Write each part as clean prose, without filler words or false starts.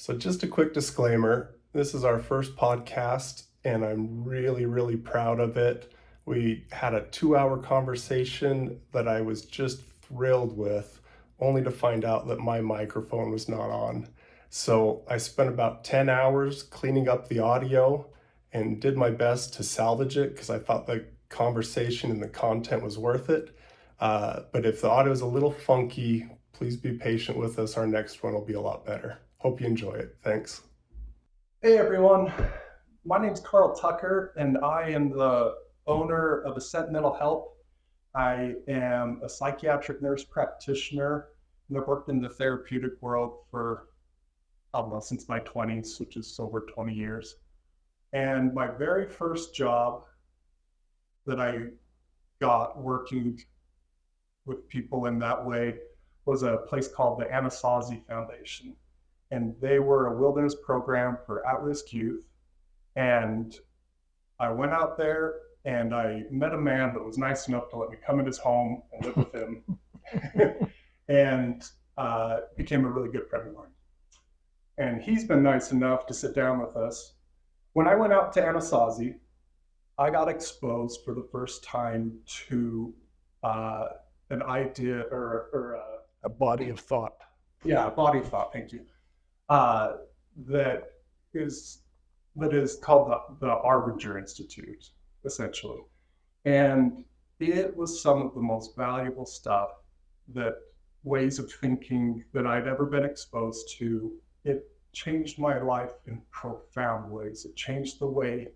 So just a quick disclaimer, this is our first podcast and I'm really, really proud of it. We had a 2-hour conversation that I was just thrilled with, only to find out that my microphone was not on. So I spent about 10 hours cleaning up the audio and did my best to salvage it because I thought the conversation and the content was worth it. But if the audio is a little funky, please be patient with us. Our next one will be a lot better. Hope you enjoy it. Thanks. Hey everyone, my name's Karl Tucker and I am the owner of Ascent Mental Health. I am a psychiatric nurse practitioner and I've worked in the therapeutic world for, I don't know, since my 20s, which is over 20 years. And my very first job that I got working with people in that way was a place called the Anasazi Foundation. And they were a wilderness program for at-risk youth. And I went out there and I met a man that was nice enough to let me come in his home and live with him and became a really good friend of mine. And he's been nice enough to sit down with us. When I went out to Anasazi, I got exposed for the first time to an idea or a body of thought. Yeah, a body of thought, thank you. That is called the Arbinger Institute, essentially. And it was some of the most valuable stuff, that ways of thinking that I'd ever been exposed to. It changed my life in profound ways. It changed the way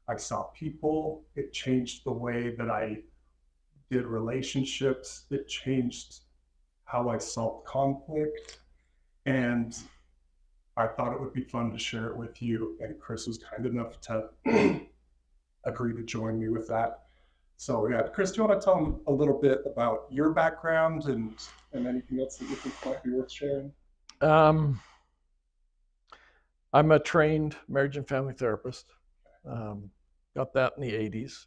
I saw people. It changed the way that I did relationships. It changed how I solved conflict. And I thought it would be fun to share it with you, and Chris was kind enough to agree to join me with that. So yeah, Chris, do you want to tell them a little bit about your background and anything else that you think might be worth sharing? I'm a trained marriage and family therapist. Got that in the 80s,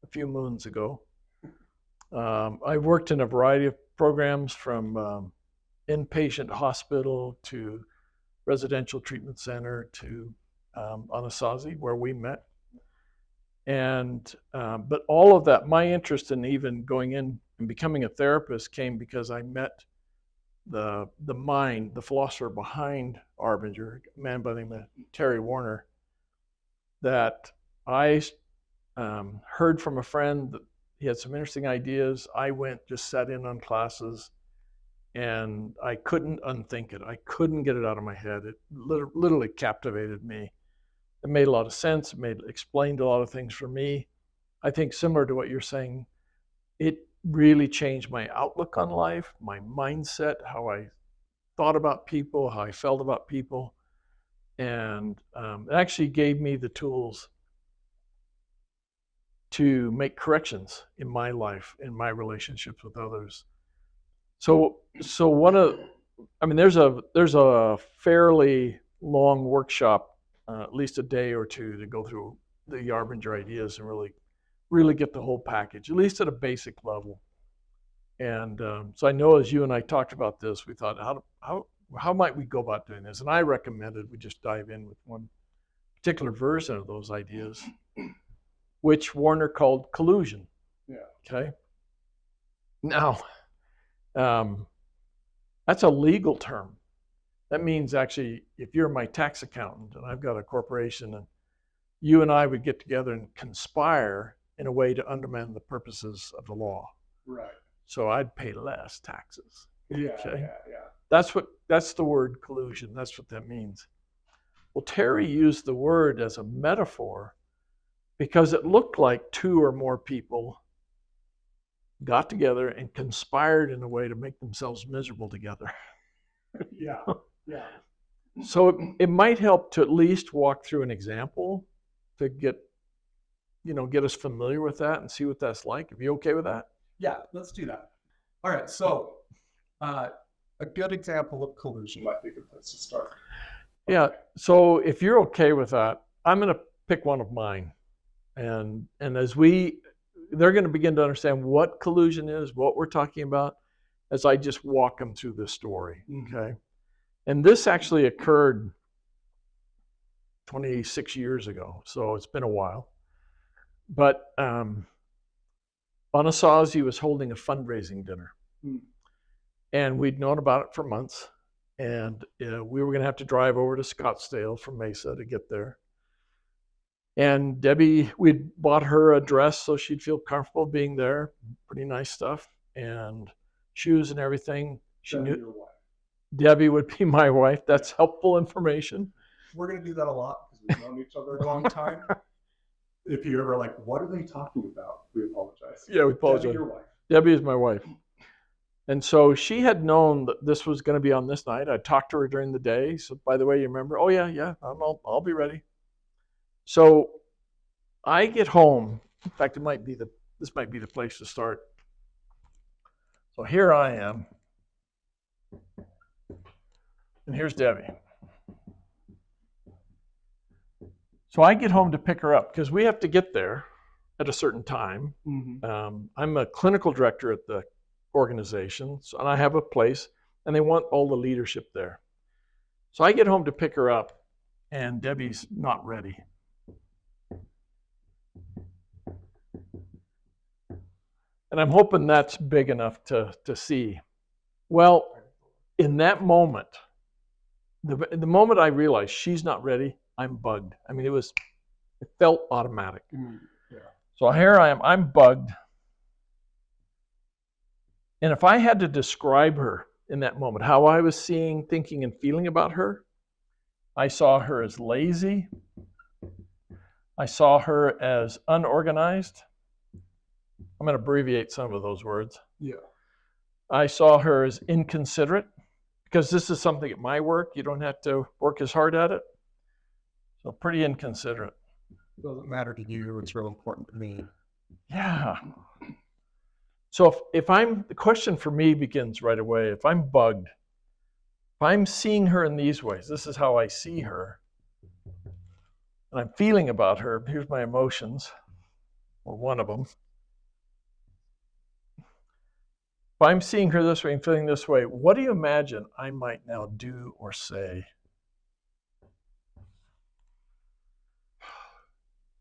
a few moons ago. I worked in a variety of programs from inpatient hospital to residential treatment center to Anasazi, where we met. And but all of that, my interest in even going in and becoming a therapist came because I met the mind, the philosopher behind Arbinger, a man by the name of Terry Warner, that I heard from a friend that he had some interesting ideas. I went, just sat in on classes, and I couldn't unthink it. I couldn't get it out of my head. It literally captivated me. It made a lot of sense. It explained a lot of things for me. I think similar to what you're saying, it really changed my outlook on life, my mindset, how I thought about people, how I felt about people. And it actually gave me the tools to make corrections in my life, in my relationships with others. So there's a fairly long workshop, at least a day or two, to go through the Arbinger ideas and really get the whole package, at least at a basic level. And so I know as you and I talked about this, we thought, how might we go about doing this? And I recommended we just dive in with one particular version of those ideas, which Warner called collusion. Yeah. Okay. Now, that's a legal term. That means actually, if you're my tax accountant and I've got a corporation, and you and I would get together and conspire in a way to undermine the purposes of the law. Right. So I'd pay less taxes. Yeah, Okay? yeah. That's the word collusion. That's what that means. Well, Terry used the word as a metaphor because it looked like two or more people got together and conspired in a way to make themselves miserable together. Yeah. So it might help to at least walk through an example to get us familiar with that and see what that's like. Are you okay with that? Yeah, let's do that. All right, so a good example of collusion might be a good place to start. Yeah, so if you're okay with that, I'm going to pick one of mine. And as they're going to begin to understand what collusion is, what we're talking about, as I just walk them through this story, okay? And this actually occurred 26 years ago, so it's been a while. But Anasazi was holding a fundraising dinner, and we'd known about it for months, and we were going to have to drive over to Scottsdale from Mesa to get there. And Debbie, we'd bought her a dress so she'd feel comfortable being there, pretty nice stuff, and shoes and everything. She Debbie, knew your wife. Debbie would be my wife. That's helpful information. We're going to do that a lot because we've known each other a long time. If you're ever like, what are they talking about? We apologize. Yeah, we apologize. Debbie, your wife. Debbie is my wife. And so she had known that this was going to be on this night. I talked to her during the day. So, by the way, you remember? Oh, yeah, I'll be ready. So I get home. In fact, this might be the place to start. So here I am. And here's Debbie. So I get home to pick her up because we have to get there at a certain time. I'm a clinical director at the organization, and I have a place, and they want all the leadership there. So I get home to pick her up, and Debbie's not ready. And I'm hoping that's big enough to see. Well, in that moment, the moment I realized she's not ready, I'm bugged. I mean, it felt automatic. Yeah. So here I am, I'm bugged. And if I had to describe her in that moment, how I was seeing, thinking, and feeling about her, I saw her as lazy. I saw her as unorganized. I'm going to abbreviate some of those words. Yeah. I saw her as inconsiderate, because this is something at my work. You don't have to work as hard at it. So pretty inconsiderate. It doesn't matter to you. It's real important to me. Yeah. So the question for me begins right away. If I'm bugged, if I'm seeing her in these ways, this is how I see her, and I'm feeling about her, here's my emotions, or one of them. If I'm seeing her this way and feeling this way, what do you imagine I might now do or say?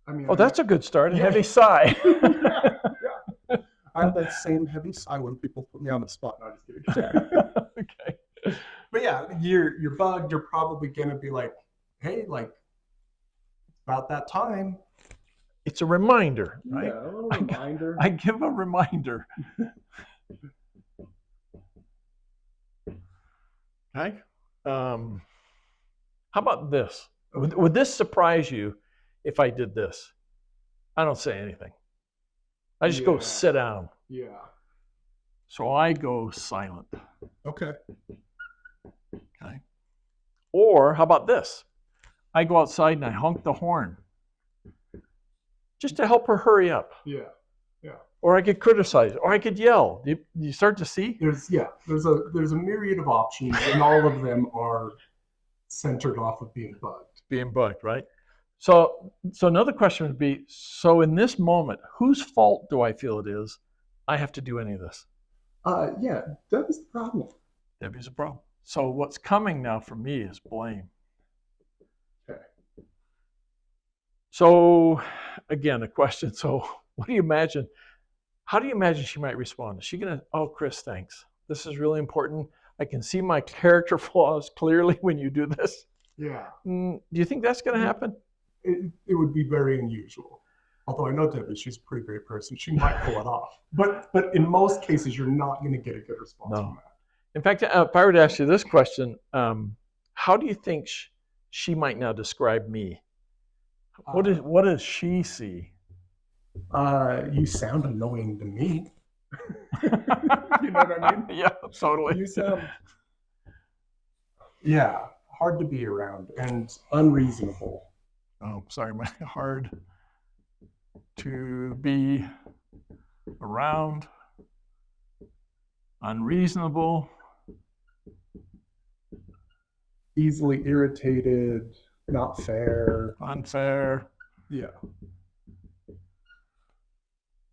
I mean, That's a good start. A Yeah. heavy sigh. Yeah. I have that same heavy sigh when people put me on the spot. No, I'm just kidding. Okay. But yeah, you're bugged. You're probably gonna be like, hey, like, it's about that time. It's a reminder, right? Yeah, a little reminder. I give a reminder. Okay. How about this? Would this surprise you if I did this? I don't say anything. I just go sit down. Yeah. So I go silent. Okay. Okay. Or how about this? I go outside and I honk the horn just to help her hurry up. Yeah. Or I could criticize, or I could yell. You start to see? There's a myriad of options, and all of them are centered off of being bugged. Being bugged, right? So another question would be, so in this moment, whose fault do I feel it is I have to do any of this? Yeah, that is the problem. Debbie's a problem. So what's coming now for me is blame. Okay. So again, a question. So what do you imagine? How do you imagine she might respond? Is she going to, oh, Chris, thanks. This is really important. I can see my character flaws clearly when you do this. Yeah. Do you think that's going to happen? It would be very unusual. Although I know Debbie, she's a pretty great person. She might pull it off. But in most cases, you're not going to get a good response from that. In fact, if I were to ask you this question, how do you think she might now describe me? What does she see? You sound annoying to me. You know what I mean? Yeah, totally. You sound, yeah, hard to be around and unreasonable. Oh, sorry, hard to be around, unreasonable, easily irritated, not fair, unfair. Yeah.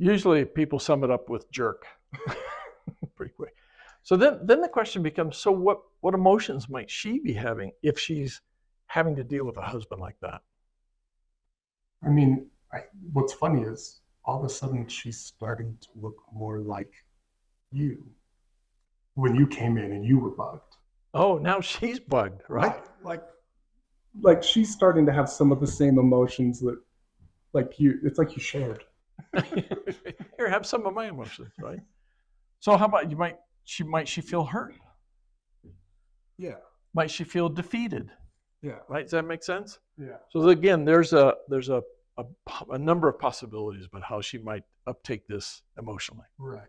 Usually people sum it up with jerk pretty quick. So then the question becomes, so what emotions might she be having if she's having to deal with a husband like that? I mean, what's funny is all of a sudden she's starting to look more like you when you came in and you were bugged. Oh, now she's bugged, right? Like she's starting to have some of the same emotions that, like you. It's like you shared. Here, have some of my emotions, right? So how about she feel hurt? Yeah. Might she feel defeated? Yeah. Right? Does that make sense? Yeah. So again, there's a number of possibilities about how she might uptake this emotionally. Right.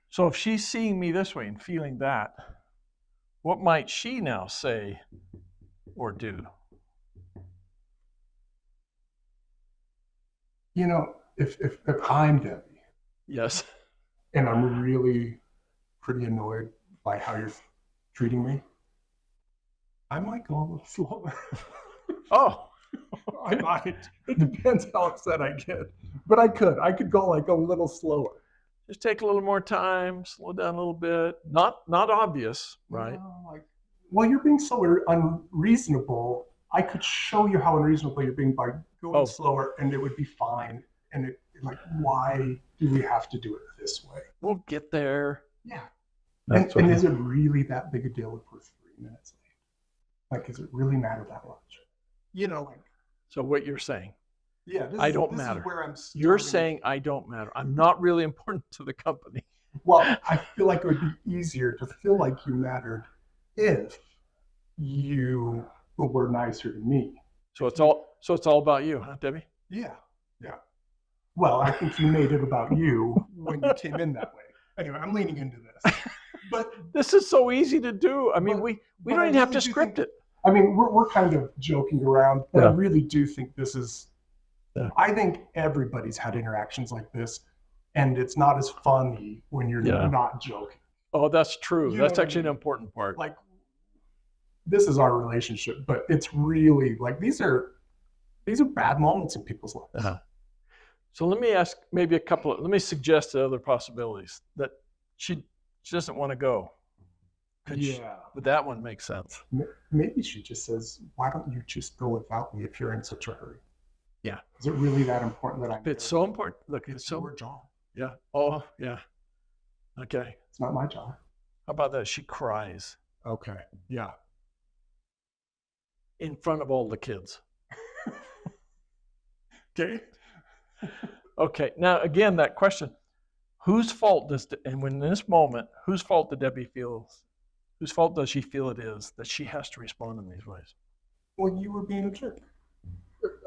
So if she's seeing me this way and feeling that, what might she now say or do? You know, if I'm Debbie Yes. and I'm really pretty annoyed by how you're treating me, I might go a little slower. Oh, I might. It depends how upset I get. But I could go like a little slower. just take a little more time, slow down a little bit. Not obvious, right? You know, like, well, you're being so unreasonable. I could show you how unreasonable you're being by going slower, and it would be fine. And like, why do we have to do it this way? We'll get there. Yeah. And is it really that big a deal if we're 3 minutes late? Like, does it really matter that much? You know, like. So what you're saying? Yeah, I don't matter. Is where I'm You're saying I don't matter. I'm not really important to the company. Well, I feel like it would be easier to feel like you mattered if you were nicer to me. So it's all about you, huh, Debbie? Yeah. Yeah. Well, I think you made it about you when you came in that way. Anyway, I'm leaning into this. But this is so easy to do. I mean, we don't even have to script it. I mean, we're kind of joking around, but I really do think this is. Yeah. I think everybody's had interactions like this, and it's not as funny when you're not joking. Oh, that's true. That's actually an important part. Like, this is our relationship, but it's really like these are bad moments in people's lives. Uh-huh. So let me ask maybe let me suggest other possibilities that she doesn't want to go. Would that one make sense? Maybe she just says, why don't you just go without me if you're in such a hurry? Yeah. Is it really that important that I'm It's so important. Look, it's your job. Yeah. Oh, yeah. Okay. It's not my job. How about that? She cries. Okay. Yeah. In front of all the kids. Okay. Okay. Now, again, that question, whose fault does Debbie feel? Whose fault does she feel it is that she has to respond in these ways? Well, you were being a jerk.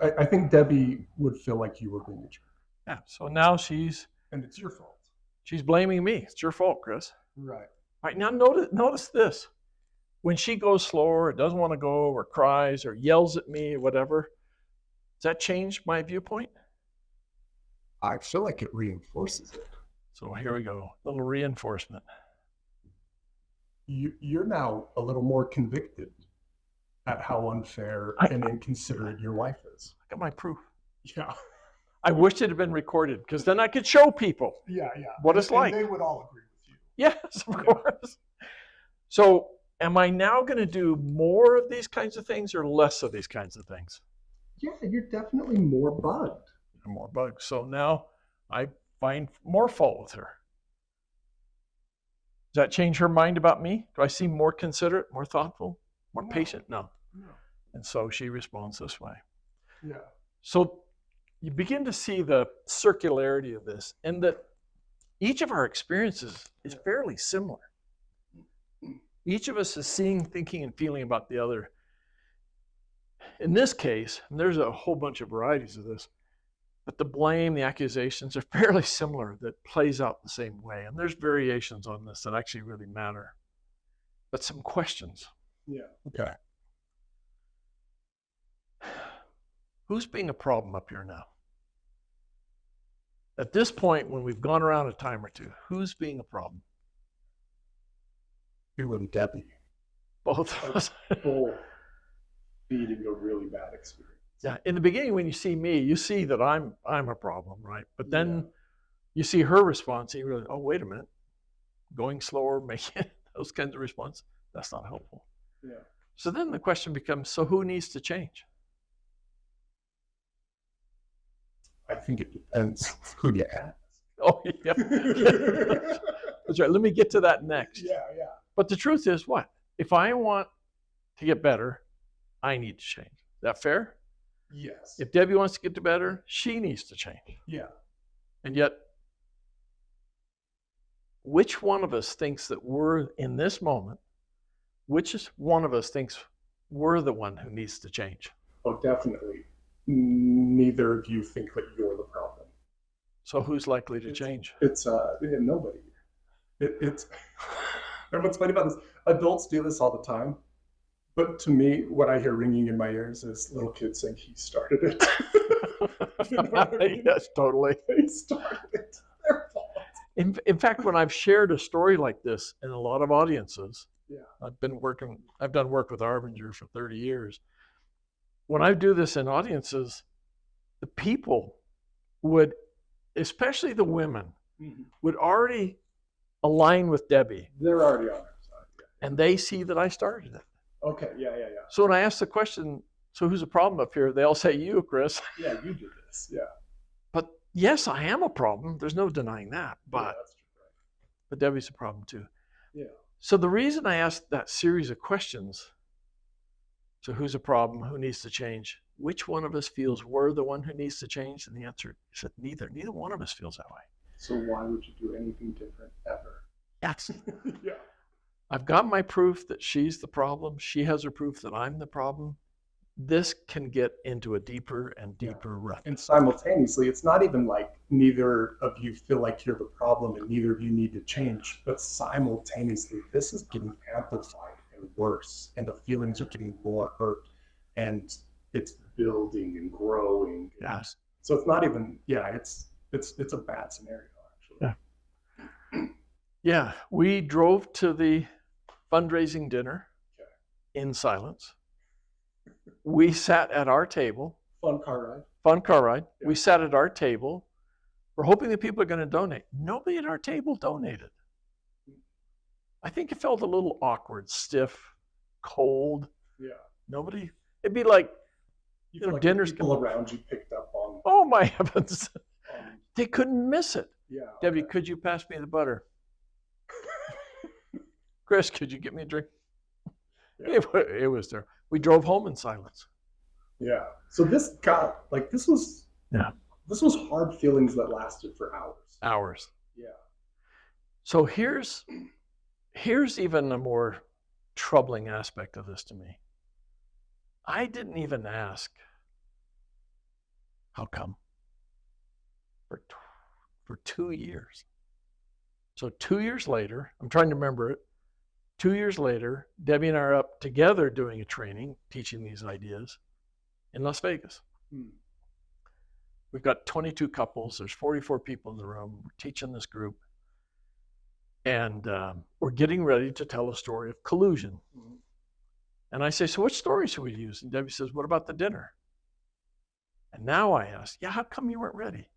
I think Debbie would feel like you were being a jerk. Yeah. So now and it's your fault. She's blaming me. It's your fault, Chris. Right. All right. Now notice this. When she goes slower, or doesn't want to go, or cries, or yells at me, or whatever, does that change my viewpoint? I feel like it reinforces it. So here we go. A little reinforcement. You're now a little more convicted at how unfair and inconsiderate your wife is. I got my proof. Yeah. I wish it had been recorded because then I could show people what it's like. They would all agree with you. Yes, of course. So am I now going to do more of these kinds of things or less of these kinds of things? Yeah, you're definitely more bugged. More bugs. So now I find more fault with her. Does that change her mind about me? Do I seem more considerate, more thoughtful, more patient? No. And so she responds this way. Yeah. So you begin to see the circularity of this, and that each of our experiences is fairly similar. Each of us is seeing, thinking, and feeling about the other. In this case, and there's a whole bunch of varieties of this, but the blame, the accusations are fairly similar, that plays out the same way. And there's variations on this that actually really matter. But some questions. Yeah. Okay. Who's being a problem up here now? At this point, when we've gone around a time or two, who's being a problem? You and Debbie. Both of us. Both feeding a really bad experience. Yeah. In the beginning, when you see me, you see that I'm a problem, right? But then you see her response, and you realize, oh, wait a minute. Going slower, making those kinds of responses, that's not helpful. Yeah. So then the question becomes, so who needs to change? I think it depends who you ask. Oh, yeah. That's right. Let me get to that next. Yeah. But the truth is what? If I want to get better, I need to change. Is that fair? Yes. If Debbie wants to get to better, she needs to change. Yeah. And yet, which one of us thinks that we're in this moment, one of us thinks we're the one who needs to change? Oh, definitely. Neither of you think that you're the problem. So who's likely to change? It's nobody. It's and what's funny about this, adults do this all the time. But to me, what I hear ringing in my ears is little kids saying he started it. You know what I mean? Yes, totally. They started it. Their fault. In fact, when I've shared a story like this in a lot of audiences, Yeah. I've done work with Arbinger for 30 years. When I do this in audiences, the people would, especially the women, Mm-hmm. would already align with Debbie, They're already on our side. Yeah. and they see that I started it. Okay. Yeah. So when I ask the question, so who's the problem up here? They all say you, Chris. Yeah, you did this. Yeah. But yes, I am a problem. There's no denying that. Yeah, But that's true. but Debbie's a problem too. Yeah. So the reason I asked that series of questions, so who's a problem? Who needs to change? Which one of us feels we're the one who needs to change? And the answer is that neither. Neither one of us feels that way. So why would you do anything different ever? Yes. Yeah. I've got my proof that she's the problem. She has her proof that I'm the problem. This can get into a deeper and deeper rut. And simultaneously, it's not even like neither of you feel like you're the problem and neither of you need to change, but simultaneously, this is getting amplified and worse, and the feelings are getting more hurt, and it's building and growing. Yes. So it's not even, it's a bad scenario, actually. Yeah. Yeah. We drove to the fundraising dinner in silence. We sat at our table. Fun car ride. Yeah. We sat at our table. We're hoping that people are going to donate. Nobody at our table donated. I think it felt a little awkward, stiff, cold. Yeah. Nobody. It'd be like, You feel like dinner's people around you picked up on. oh my heavens. They couldn't miss it. Yeah. Debbie, could you pass me the butter? Chris, could you get me a drink? Yeah. It was there. We drove home in silence. Yeah. So this was hard feelings that lasted for hours. Hours. Yeah. So here's even a more troubling aspect of this to me. I didn't even ask, how come? For 2 years. So 2 years later, I'm trying to remember it. 2 years later, Debbie and I are up together doing a training, teaching these ideas in Las Vegas. We've got 22 couples. There's 44 people in the room. We're teaching this group. And we're getting ready to tell a story of collusion. Mm-hmm. And I say, so what story should we use? And Debbie says, what about the dinner? And now I ask, yeah, how come you weren't ready?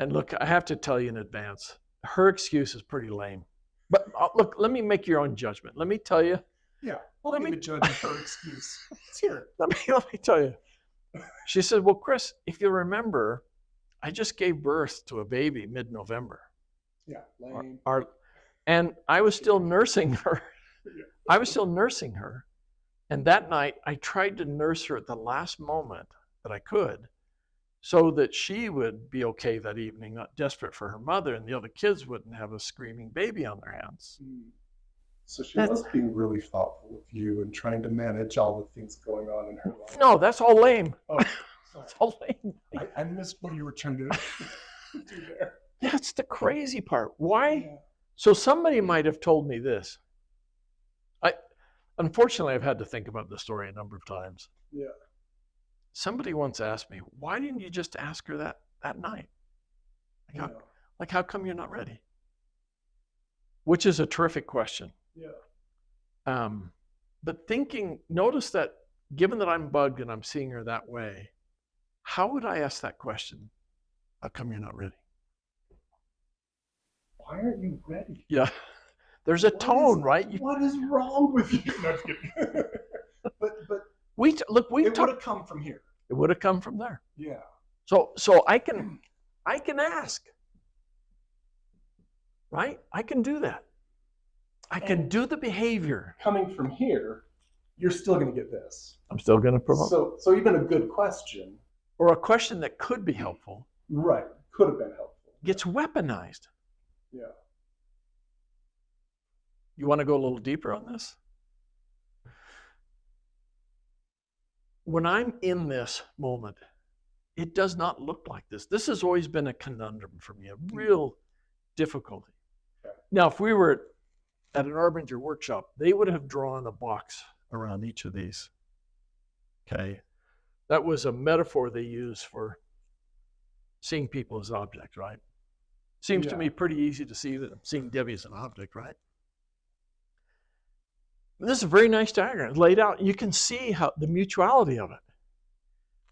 And look, I have to tell you in advance, her excuse is pretty lame. But look, let me make your own judgment. Let me tell you. Yeah. Let me judge her excuse. Let's hear it. Let me tell you. She said, well, Chris, if you remember, I just gave birth to a baby mid-November. Yeah. Lame. And I was still nursing her. Yeah. I was still nursing her. And that night, I tried to nurse her at the last moment that I could so that she would be okay that evening, not desperate for her mother, and the other kids wouldn't have a screaming baby on their hands. So she was being really thoughtful of you and trying to manage all the things going on in her life. No, that's all lame. Oh, That's all lame. I missed what you were trying to do there. That's the crazy part. Why? Yeah. So somebody might have told me this. Unfortunately, I've had to think about this story a number of times. Yeah. Somebody once asked me, why didn't you just ask her that night? Like, how come you're not ready? Which is a terrific question. Yeah. But notice that given that I'm bugged and I'm seeing her that way, how would I ask that question? How come you're not ready? Why aren't you ready? Yeah, There's a tone, right? What is wrong with you? No, just kidding. but We it would have come from here. It would have come from there. Yeah. So I can ask, right? I can do that. I can do the behavior. Coming from here, you're still going to get this. I'm still going to promote. So even a good question, or a question that could be helpful, right, could have been helpful, gets weaponized. Yeah. You want to go a little deeper on this? When I'm in this moment, it does not look like this. This has always been a conundrum for me, a real difficulty. Okay. Now, if we were at an Arbinger workshop, they would have drawn a box around each of these. Okay. That was a metaphor they used for seeing people as objects, right? Seems to me pretty easy to see that I'm seeing Debbie as an object, right? This is a very nice diagram. It's laid out. You can see how the mutuality of it.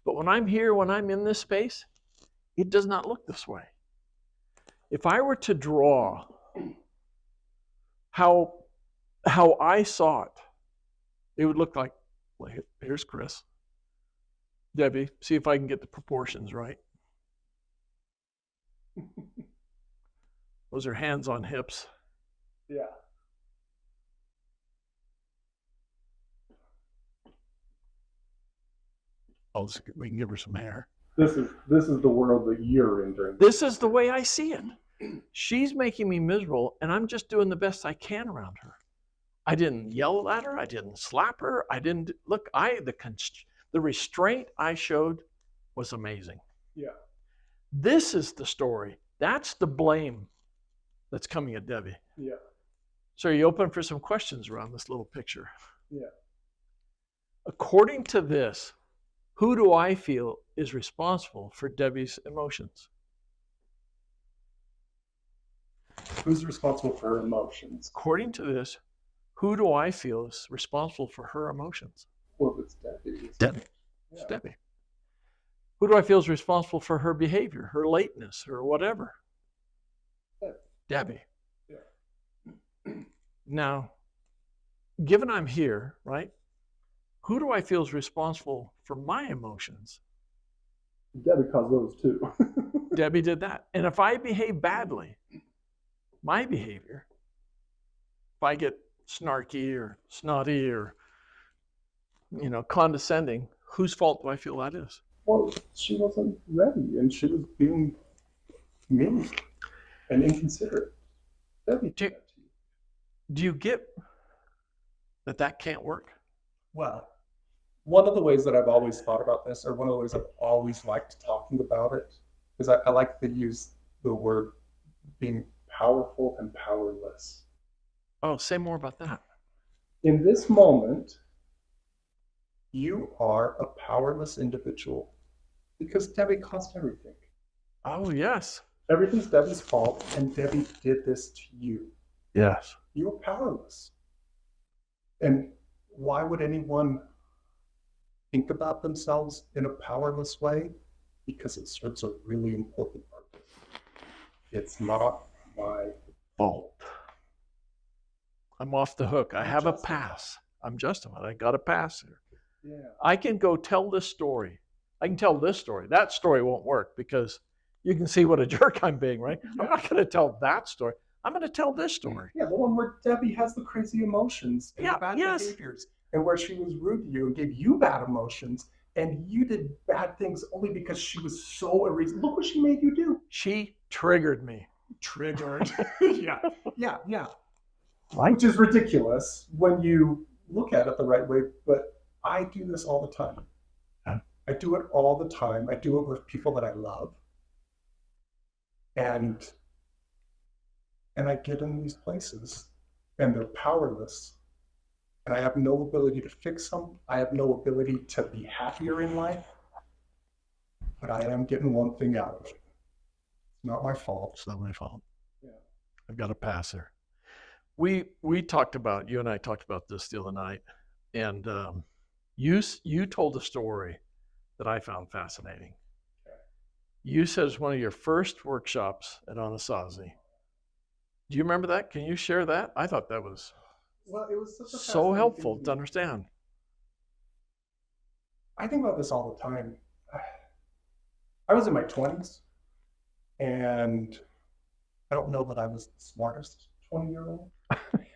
But when I'm here, when I'm in this space, it does not look this way. If I were to draw how I saw it, it would look like, well, here's Chris. Debbie, see if I can get the proportions right. Those are hands on hips. Yeah. Oh, we can give her some hair. This is the world that you're in during this is the way I see it. She's making me miserable, and I'm just doing the best I can around her. I didn't yell at her. I didn't slap her. I didn't look. The restraint I showed was amazing. Yeah. This is the story. That's the blame that's coming at Debbie. Yeah. So are you open for some questions around this little picture? Yeah. According to this, who do I feel is responsible for Debbie's emotions? Who's responsible for her emotions? According to this, who do I feel is responsible for her emotions? Well, it's Debbie. Debbie. Yeah. It's Debbie. Who do I feel is responsible for her behavior, her lateness, or whatever? Debbie. Yeah. Now, given I'm here, right? Who do I feel is responsible for my emotions? Debbie caused those too. Debbie did that. And if I behave badly, my behavior, if I get snarky or snotty or, condescending, whose fault do I feel that is? Well, she wasn't ready, and she was being mean and inconsiderate. Debbie did that to you. Do you get that can't work? Well, one of the ways that I've always thought about this, or one of the ways I've always liked talking about it, is I like to use the word being powerful and powerless. Oh, say more about that. In this moment, you are a powerless individual because Debbie caused everything. Oh, yes. Everything's Debbie's fault, and Debbie did this to you. Yes. You are powerless. And why would anyone think about themselves in a powerless way? Because it serves a really important purpose. It's not my fault. I'm off the hook. I have a pass. I'm justified. I got a pass here. Yeah. I can go tell this story. I can tell this story. That story won't work because you can see what a jerk I'm being, right? Yeah. I'm not going to tell that story. I'm going to tell this story. Yeah, the one where Debbie has the crazy emotions and bad behaviors, and where she was rude to you and gave you bad emotions, and you did bad things only because she was so unreasonable. Look what she made you do. She triggered me. Triggered. Yeah. Right? Which is ridiculous when you look at it the right way, but I do this all the time. Huh? I do it all the time. I do it with people that I love. And I get in these places and they're powerless. And I have no ability to fix them. I have no ability to be happier in life. But I am getting one thing out of it. It's not my fault. It's not my fault. Yeah. I've got a passer. We talked about, you and I talked about this the other night, and you told a story that I found fascinating. Okay. You said it's one of your first workshops at Anasazi. Do you remember that? Can you share that? I thought that was Well, it was such a so fascinating helpful thing to understand. I think about this all the time. I was in my 20s, and I don't know that I was the smartest 20-year-old.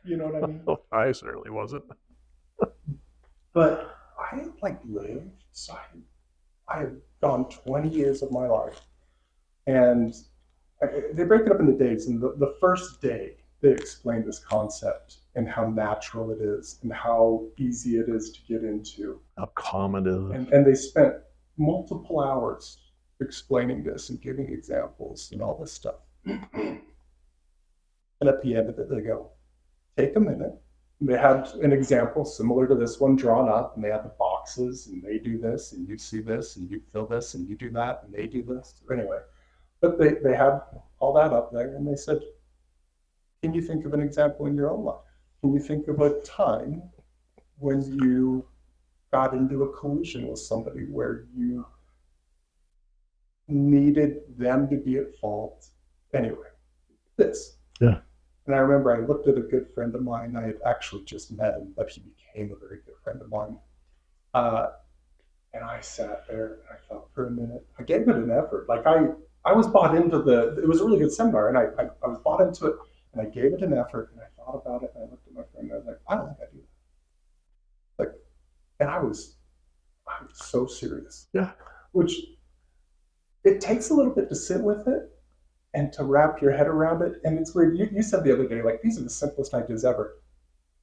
You know what I mean? I certainly wasn't. But I like lived. So I have gone 20 years of my life, and they break it up into days. And the first day, they explain this concept and how natural it is and how easy it is to get into. How common it is. And they spent multiple hours explaining this and giving examples and all this stuff. And at the end of it, they go, take a minute. And they had an example similar to this one drawn up, and they had the boxes, and they do this, and you see this, and you feel this, and you do that, and they do this. Anyway, but they had all that up there, and they said, can you think of an example in your own life? Can you think of a time when you got into a collusion with somebody where you needed them to be at fault? Anyway, this. Yeah. And I remember I looked at a good friend of mine. I had actually just met him, but he became a very good friend of mine. And I sat there and I thought for a minute. I gave it an effort. Like I was bought into it was a really good seminar, and I was bought into it, and I gave it an effort, and I thought about it, and I looked at my friend, and I was like, I don't think I do that. Like, and I was so serious. Yeah. Which it takes a little bit to sit with it and to wrap your head around it. And it's weird. You said the other day, like, these are the simplest ideas ever.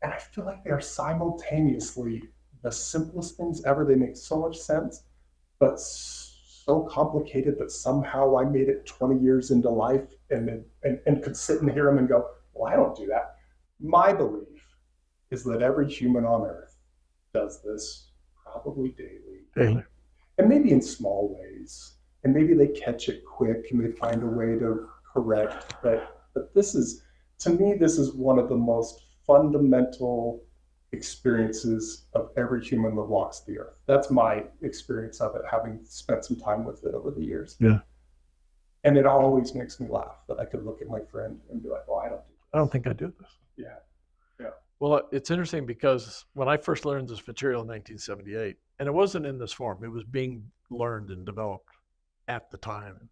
And I feel like they are simultaneously the simplest things ever. They make so much sense, but so complicated that somehow I made it 20 years into life and could sit and hear them and go, well, I don't do that. My belief is that every human on earth does this probably daily. And maybe in small ways. And maybe they catch it quick and they find a way to correct. But this is, to me, this is one of the most fundamental experiences of every human that walks the earth. That's my experience of it, having spent some time with it over the years. Yeah. And it always makes me laugh that I could look at my friend and be like, well, I don't do this. I don't think I do this. Yeah. Well, it's interesting because when I first learned this material in 1978, and it wasn't in this form, it was being learned and developed at the time.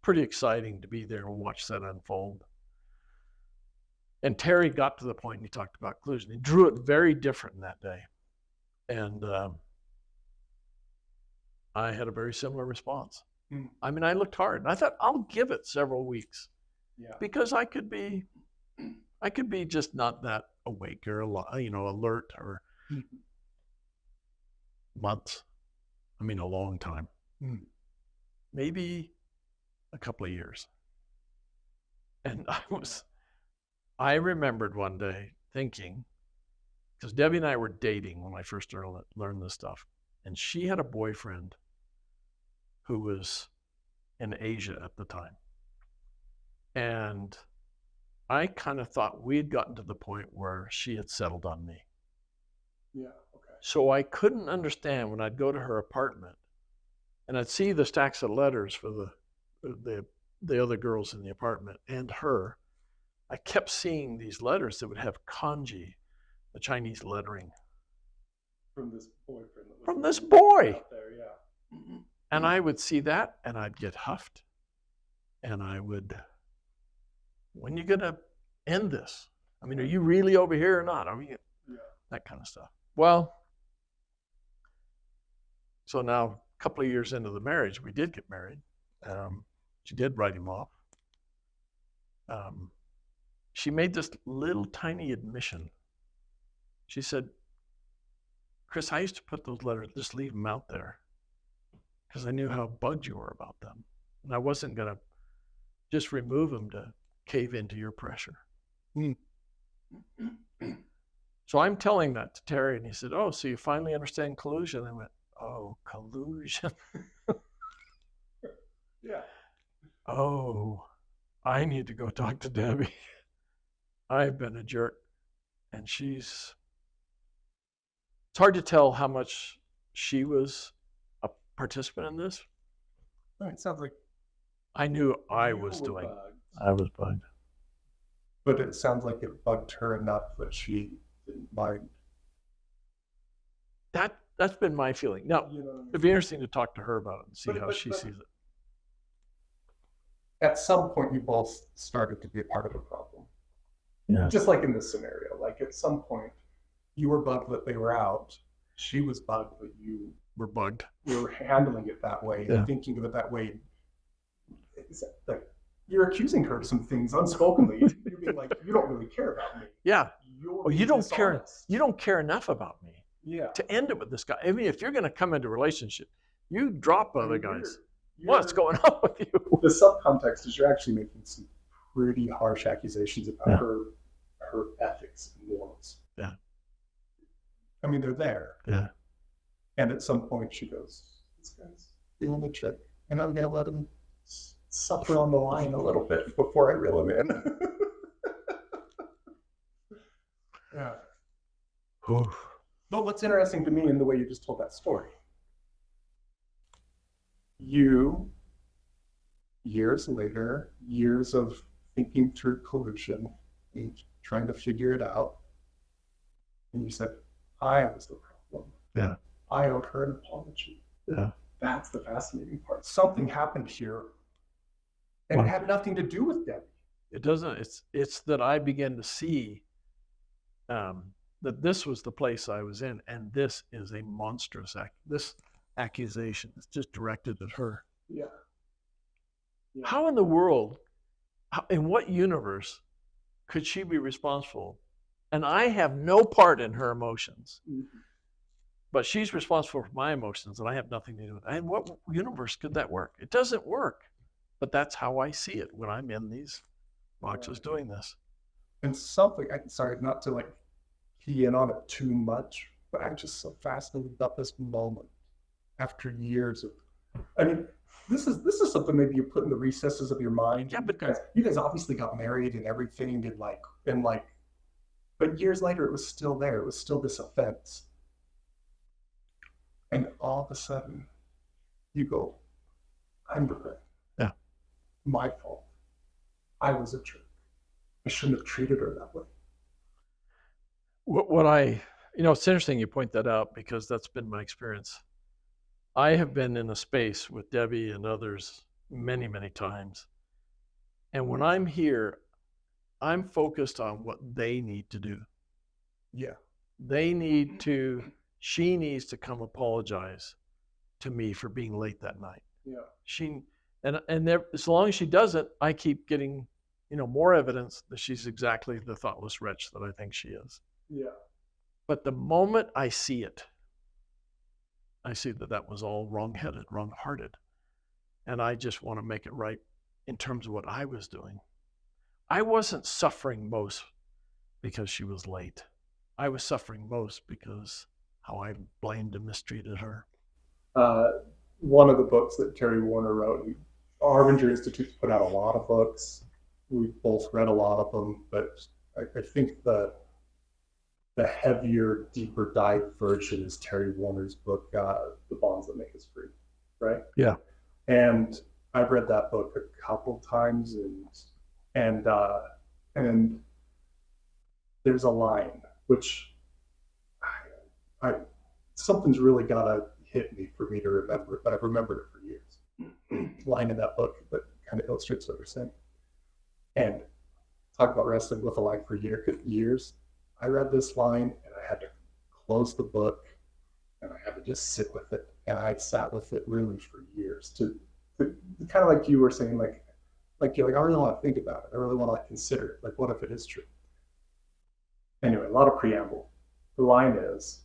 Pretty exciting to be there and watch that unfold. And Terry got to the point and he talked about collusion. He drew it very different in that day. And I had a very similar response. I mean, I looked hard and I thought, I'll give it several weeks. Yeah. Because I could be just not that awake or alert or months. I mean, a long time. Maybe a couple of years. And I remembered one day thinking, because Debbie and I were dating when I first learned this stuff, and she had a boyfriend who was in Asia at the time. And I kind of thought we had gotten to the point where she had settled on me. Yeah. Okay. So I couldn't understand when I'd go to her apartment and I'd see the stacks of letters for the other girls in the apartment and her. I kept seeing these letters that would have kanji, the Chinese lettering. From this boyfriend. From this boy. Out there, yeah. And I would see that and I'd get huffed. And I would, when you gonna end this? I mean, are you really over here or not? Are we? Yeah. That kind of stuff. Well, so now a couple of years into the marriage, we did get married. She did write him off. She made this little tiny admission. She said, Chris, I used to put those letters, just leave them out there because I knew how bugged you were about them. And I wasn't going to just remove them to cave into your pressure. So I'm telling that to Terry, and he said, oh, so you finally understand collusion? I went, oh, collusion. Yeah. Oh, I need to go talk to Debbie. I've been a jerk. And it's hard to tell how much she was a participant in this. It sounds like I knew I was you were doing. bugged. I was bugged. But it sounds like it bugged her enough that she didn't mind. That's been my feeling. Now, You know what I mean? it'd be interesting to talk to her about it and see how But- she but- sees it. At some point, you both started to be a part of the problem. Yeah. Just like in this scenario, like at some point, you were bugged that they were out. She was bugged that you We're bugged. were handling it that way Yeah. and thinking of it that way. It's like you're accusing her of some things unspokenly. You're being like, you don't really care about me. Yeah. You're Oh, you being don't care. dishonest. You don't care enough about me Yeah. to end it with this guy. I mean, if you're going to come into a relationship, you drop other guys. You're- What's going on with you? The subcontext is you're actually making some pretty harsh accusations about Yeah. her ethics and morals. Yeah. I mean, they're there. Yeah. And at some point she goes, this guy's being a chick. And I'm going to let him suffer on the line a little bit before I reel him in. Yeah. But what's interesting to me in the way you just told that story, you, years later, years of thinking through collusion and trying to figure it out, and you said, I was the problem. Yeah. I owed her an apology. Yeah. That's the fascinating part. Something happened here, and it had nothing to do with Debbie. It doesn't. It's that I began to see that this was the place I was in, and this is a monstrous act. This accusation is just directed at her. Yeah. Yeah. How in the world, in what universe, could she be responsible? And I have no part in her emotions, Mm-hmm. but she's responsible for my emotions, and I have nothing to do with it. And what universe could that work? It doesn't work, but that's how I see it when I'm in these boxes doing this. And something, I'm sorry, not to like key in on it too much, but I'm just so fascinated about this moment after years of, I mean, this is something maybe you put in the recesses of your mind. Yeah, but you guys obviously got married and everything and but years later it was still there. It was still this offense. And all of a sudden you go, I'm regret. Yeah. My fault. I was a jerk. I shouldn't have treated her that way. It's interesting you point that out because that's been my experience. I have been in a space with Debbie and others many, many times. And when I'm here, I'm focused on what they need to do. Yeah. She needs to come apologize to me for being late that night. Yeah. As long as she does it, I keep getting, more evidence that she's exactly the thoughtless wretch that I think she is. Yeah. But the moment I see it, I see that was all wrong-headed, wrong-hearted. And I just want to make it right in terms of what I was doing. I wasn't suffering most because she was late. I was suffering most because how I blamed and mistreated her. One of the books that Terry Warner wrote, Harbinger Institute's put out a lot of books. We've both read a lot of them, but I think the heavier, deeper dive version is Terry Warner's book, The Bonds That Make Us Free, right? Yeah. And I've read that book a couple times, and there's a line which something's really gotta hit me for me to remember, but I've remembered it for years. Line in that book that kind of illustrates what we're saying. And talk about wrestling with a line for years. I read this line and I had to close the book and I had to just sit with it. And I sat with it really for years to kind of like you were saying, like you're like, I really want to think about it. I really want to consider it. Like, what if it is true? Anyway, a lot of preamble. The line is,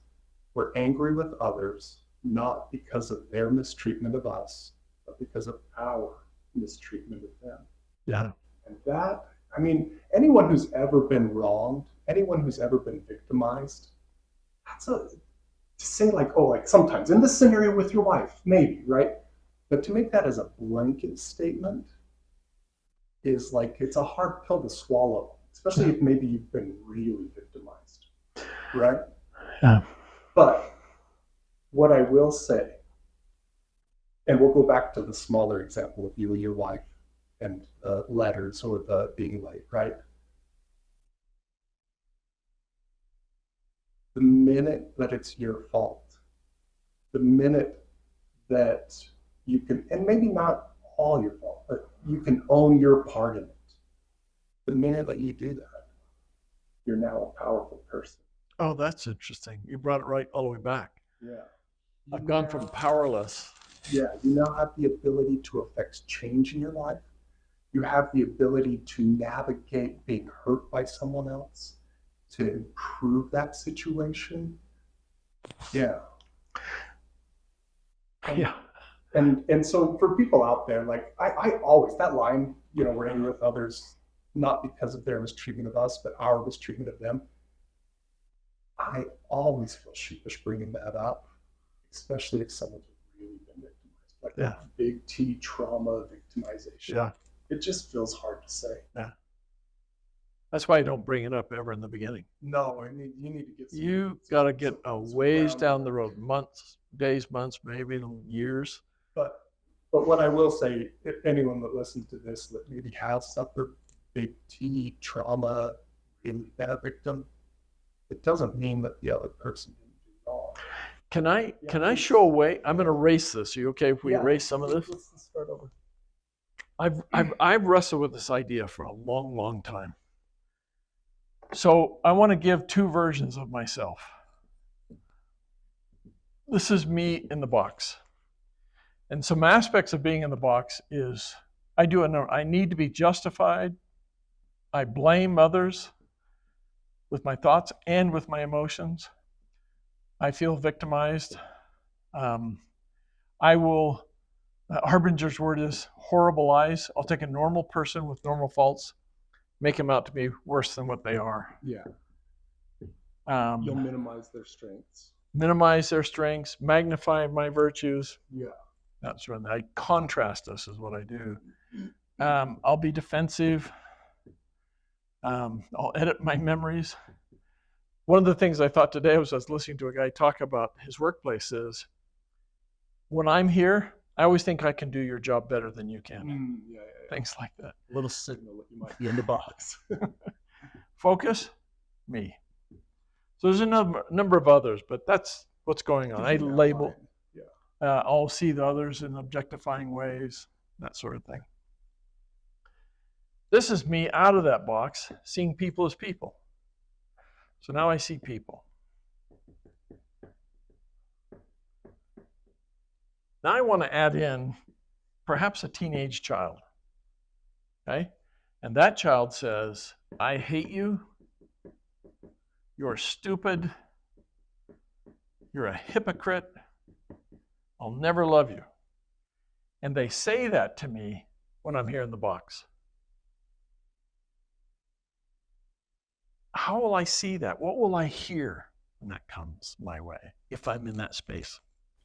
we're angry with others, not because of their mistreatment of us, but because of our mistreatment of them. Yeah. And that, I mean, anyone who's ever been wronged, anyone who's ever been victimized, to say like, oh, like sometimes in this scenario with your wife, maybe, right? But to make that as a blanket statement is like, it's a hard pill to swallow, especially if maybe you've been really victimized, right? Yeah. But what I will say, and we'll go back to the smaller example of you and your wife and letters or the being late, right? The minute that it's your fault, the minute that you can, and maybe not all your fault, but you can own your part in it. The minute that you do that, you're now a powerful person. Oh, that's interesting. You brought it right all the way back. Yeah. I've gone from powerless. Yeah, you now have the ability to affect change in your life. You have the ability to navigate being hurt by someone else, to improve that situation. Yeah. Yeah. And so for people out there, like I always, that line, we're angry with others, not because of their mistreatment of us, but our mistreatment of them. I always feel sheepish bringing that up, especially if someone's really been victimized, like that big T trauma victimization. Yeah. It just feels hard to say. Yeah. That's why I don't bring it up ever in the beginning. No, you need to get. You got to get a ways down the road, months, days, months, maybe years. But what I will say, if anyone that listens to this that maybe has suffered big T trauma, really bad victim, it doesn't mean that the other person didn't do wrong. Can I show a way? I'm going to erase this. Are you okay if we erase some of this? Let's start over. I've wrestled with this idea for a long, long time. So I want to give two versions of myself. This is me in the box. And some aspects of being in the box is I need to be justified. I blame others with my thoughts and with my emotions. I feel victimized. Harbinger's word is horrible lies. I'll take a normal person with normal faults, make them out to be worse than what they are. Yeah. You'll minimize their strengths. Magnify my virtues. Yeah. That's when I contrast this is what I do. I'll be defensive. I'll edit my memories. One of the things I thought today was I was listening to a guy talk about his workplace is, when I'm here, I always think I can do your job better than you can. Yeah. Things like that. A little signal that you might be in the box. Focus, me. So there's a number of others, but that's what's going on. I label. I'll see the others in objectifying ways, that sort of thing. This is me out of that box, seeing people as people. So now I see people. Now I want to add in perhaps a teenage child. Okay? And that child says, I hate you. You're stupid. You're a hypocrite. I'll never love you. And they say that to me when I'm here in the box. How will I see that? What will I hear when that comes my way if I'm in that space?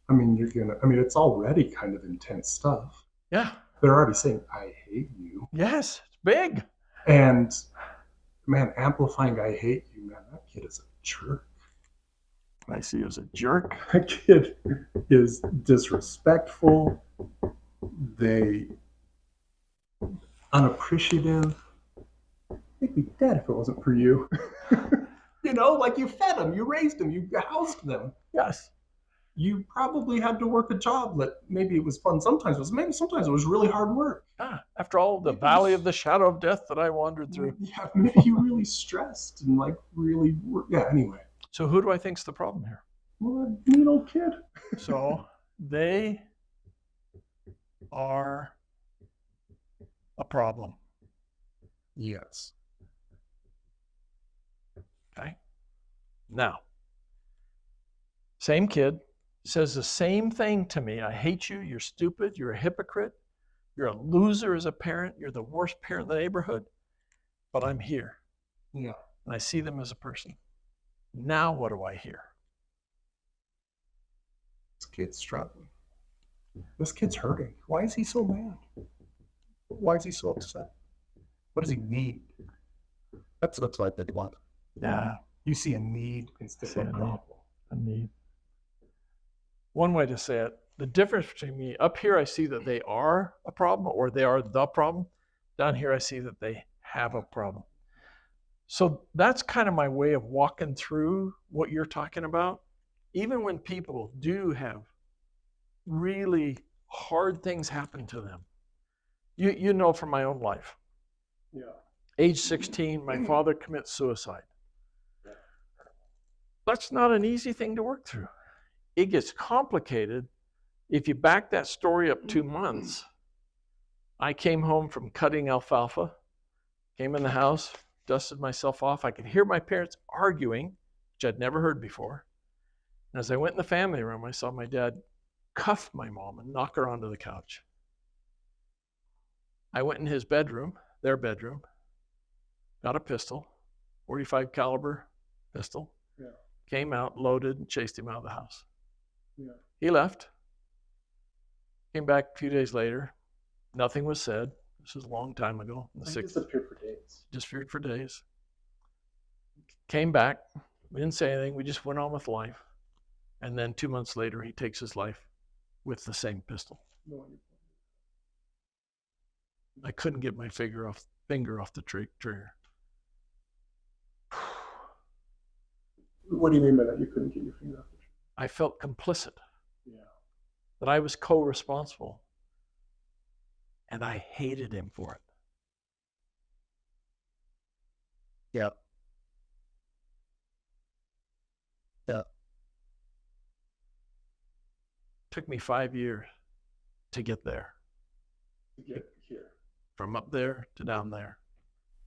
It's already kind of intense stuff. Yeah. They're already saying, I hate you. Yes, it's big. And man, amplifying I hate you, man, that kid is a jerk. I see you as a jerk. That kid is disrespectful. They unappreciative. They'd be dead if it wasn't for you. Like you fed them, you raised them, you housed them. Yes. You probably had to work a job that maybe it was fun. Sometimes it was really hard work. After all the valley of the shadow of death that I wandered through. Yeah, maybe you really stressed and really worked. Yeah, anyway. So who do I think's the problem here? Well, that mean old kid. So they are a problem. Yes. Okay. Now, same kid says the same thing to me. I hate you. You're stupid. You're a hypocrite. You're a loser as a parent. You're the worst parent in the neighborhood. But I'm here. Yeah. And I see them as a person. Now what do I hear? This kid's struggling. This kid's hurting. Why is he so mad? Why is he so upset? What does he need? That's what they want. Yeah. You see a need instead of a problem. A need. One way to say it, the difference between me, up here I see that they are a problem or they are the problem. Down here I see that they have a problem. So that's kind of my way of walking through what you're talking about. Even when people do have really hard things happen to them, you know from my own life. Yeah. Age 16, my father commits suicide. That's not an easy thing to work through. It gets complicated. If you back that story up 2 months, I came home from cutting alfalfa, came in the house, dusted myself off. I could hear my parents arguing, which I'd never heard before. And as I went in the family room, I saw my dad cuff my mom and knock her onto the couch. I went in his bedroom, their bedroom, got a pistol, 45 caliber pistol, came out, loaded, and chased him out of the house. Yeah. He left, came back a few days later. Nothing was said. This was a long time ago. In the He 60s. disappeared for days. Disappeared for days. Came back. We didn't say anything. We just went on with life. And then 2 months later, he takes his life with the same pistol. I couldn't get my finger off the trigger. What do you mean by that? You couldn't get your finger off the trigger? I felt complicit. Yeah. That I was co-responsible. And I hated him for it. Yeah. Yeah. Took me 5 years to get there. To get here. From up there to down there.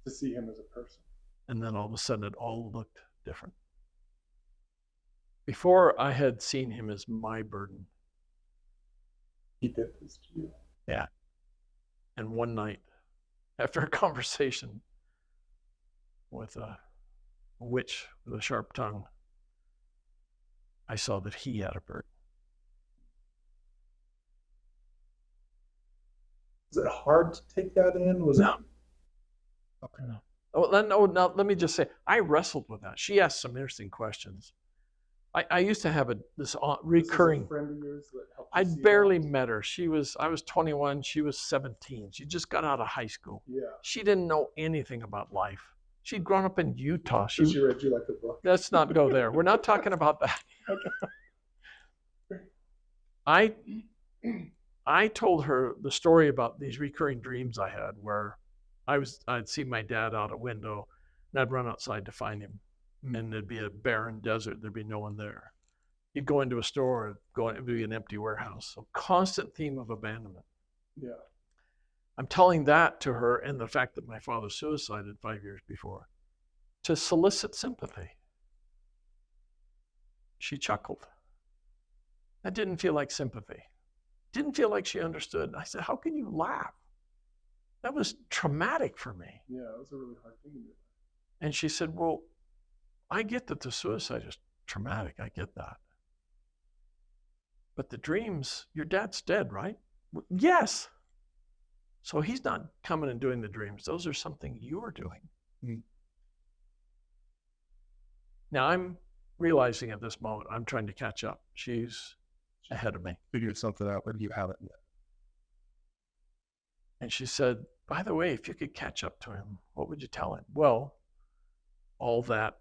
To see him as a person. And then all of a sudden it all looked different. Before I had seen him as my burden. He did this to you. Yeah. And one night, after a conversation with a witch with a sharp tongue, I saw that he had a burden. Was it hard to take that in? No. Okay. No. Oh, no, let me just say, I wrestled with that. She asked some interesting questions. I used to have this recurring. This is a friend of yours that helped you I see barely that? met her. I was 21. She was 17. She just got out of high school. Yeah. She didn't know anything about life. She'd grown up in Utah. So she read you like a book. Let's not go there. We're not talking about that. I told her the story about these recurring dreams I had where I'd see my dad out a window and I'd run outside to find him. And there'd be a barren desert. There'd be no one there. He'd go into a store, it'd be an empty warehouse. So constant theme of abandonment. Yeah. I'm telling that to her and the fact that my father suicided 5 years before to solicit sympathy. She chuckled. That didn't feel like sympathy. Didn't feel like she understood. I said, how can you laugh? That was traumatic for me. Yeah, it was a really hard thing to do. And she said, well, I get that the suicide is traumatic. I get that. But the dreams, your dad's dead, right? Yes. So he's not coming and doing the dreams. Those are something you're doing. Mm. Now I'm realizing at this moment, I'm trying to catch up. She's ahead of me. Figured something out, but you haven't yet. And she said, by the way, if you could catch up to him, what would you tell him? Well, all that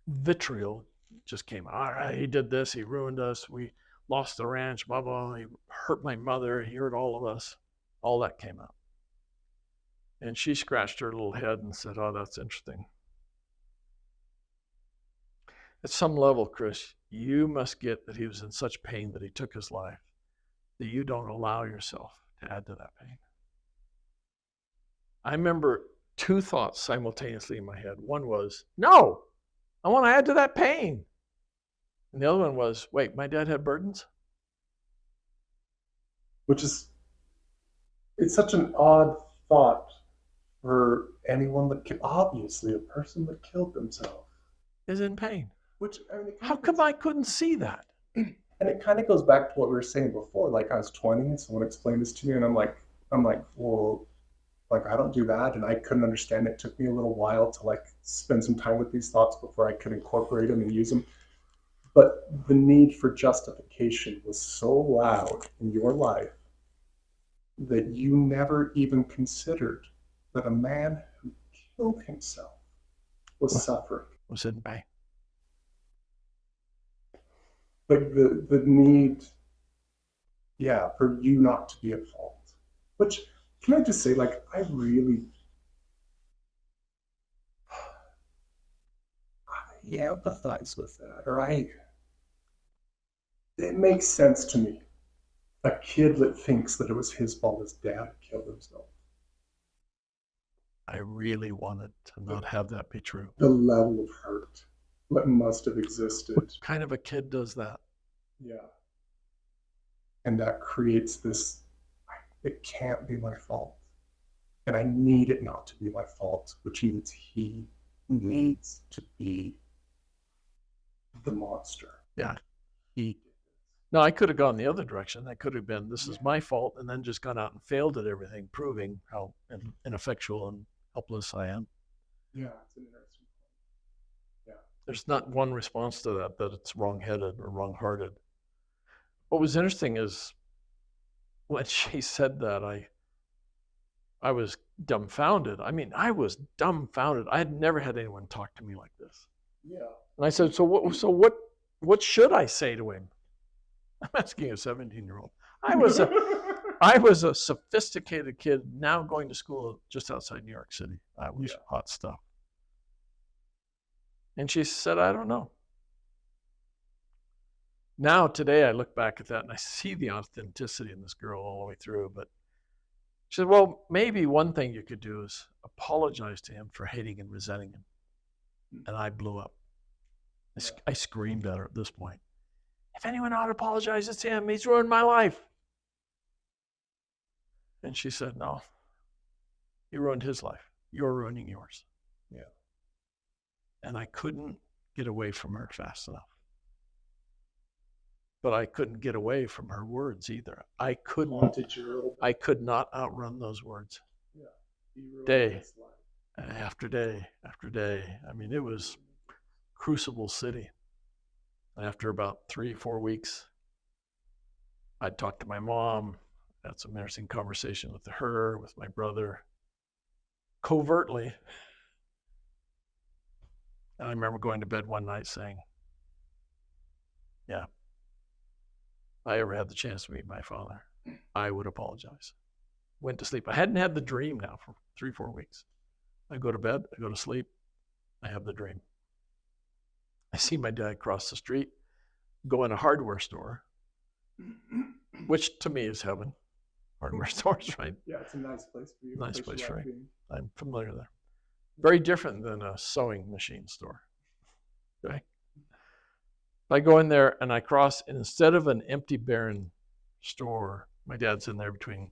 vitriol just came out. All right, he did this, he ruined us, we lost the ranch, blah, blah, he hurt my mother, he hurt all of us. All that came out. And she scratched her little head and said, oh, that's interesting. At some level, Chris, you must get that he was in such pain that he took his life, that you don't allow yourself to add to that pain. I remember two thoughts simultaneously in my head. One was, no, I want to add to that pain. And the other one was, wait, my dad had burdens? Which is, it's such an odd thought for anyone that obviously a person that killed themselves. Is in pain. Which, I mean, How come I couldn't see that? And it kind of goes back to what we were saying before. Like I was 20 and someone explained this to me and I'm like, well, like I don't do that. And I couldn't understand it. It took me a little while to like spend some time with these thoughts before I could incorporate them and use them. But the need for justification was so loud in your life that you never even considered that a man who killed himself was suffering. Was hidden by. Like the need, yeah, for you not to be at fault. Which, can I just say, like, I really, I empathize with that, or it makes sense to me. A kid that thinks that it was his fault his dad killed himself. I really wanted to not have that be true. The level of hurt that must have existed. What kind of a kid does that? Yeah. And that creates this, it can't be my fault. And I need it not to be my fault, which means he needs to be the monster. Yeah. No, I could have gone the other direction. I could have been, this is my fault, and then just gone out and failed at everything, proving how ineffectual and helpless I am. Yeah, it's an interesting point. Yeah. There's not one response to that it's wrong-headed or wrong-hearted. What was interesting is when she said that, I was dumbfounded. I mean, I was dumbfounded. I had never had anyone talk to me like this. Yeah. And I said, so what should I say to him? I'm asking a 17-year-old. I was a sophisticated kid now going to school just outside New York City. I was hot stuff. And she said, I don't know. Now, today, I look back at that and I see the authenticity in this girl all the way through. But she said, well, maybe one thing you could do is apologize to him for hating and resenting him. And I blew up. I screamed at her at this point. If anyone ought to apologize, it's him. He's ruined my life. And she said, no, he ruined his life. You're ruining yours. Yeah. And I couldn't get away from her fast enough. But I couldn't get away from her words either. I could not outrun those words. Yeah. Day after day after day. I mean, it was Crucible City. After about 3-4 weeks, I'd talk to my mom, had some interesting conversation with her, with my brother, covertly. And I remember going to bed one night saying, yeah, if I ever had the chance to meet my father, I would apologize. Went to sleep. I hadn't had the dream now for 3-4 weeks. I go to bed, I go to sleep, I have the dream. I see my dad cross the street, go in a hardware store, which to me is heaven. Hardware stores, right? Yeah, it's a nice place for you. Nice place, right? I'm familiar there. Very different than a sewing machine store. Okay. I go in there and I cross, and instead of an empty, barren store, my dad's in there between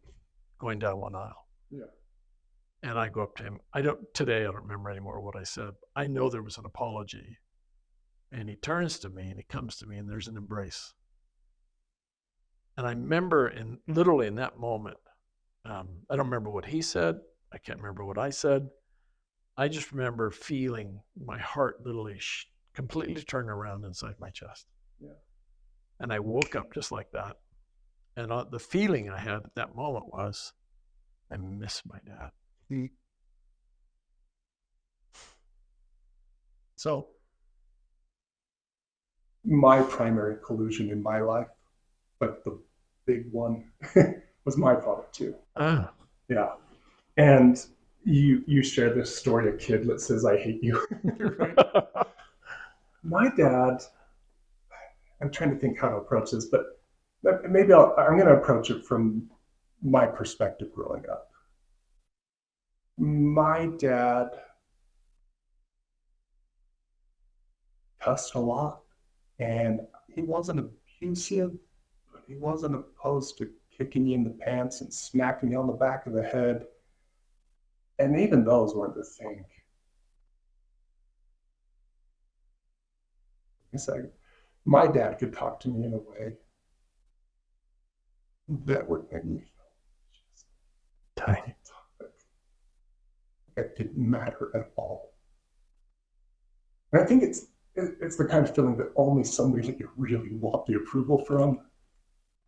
going down one aisle. Yeah. And I go up to him. Today I don't remember anymore what I said. I know there was an apology. And he turns to me and he comes to me and there's an embrace. And I remember literally in that moment, I don't remember what he said. I can't remember what I said. I just remember feeling my heart literally completely turn around inside my chest. Yeah. And I woke up just like that. And the feeling I had at that moment was, I miss my dad. So, my primary collusion in my life, but the big one was my father too. Yeah. And you shared this story, a kid that says, I hate you. Right? My dad, I'm trying to think how to approach this, but maybe I'm going to approach it from my perspective growing up. My dad cussed a lot, and he wasn't abusive, but he wasn't opposed to kicking you in the pants and smacking you on the back of the head. And even those weren't the thing. It's like, my dad could talk to me in a way that would make me feel just tiny. It didn't matter at all. And I think it's the kind of feeling that only somebody that you really want the approval from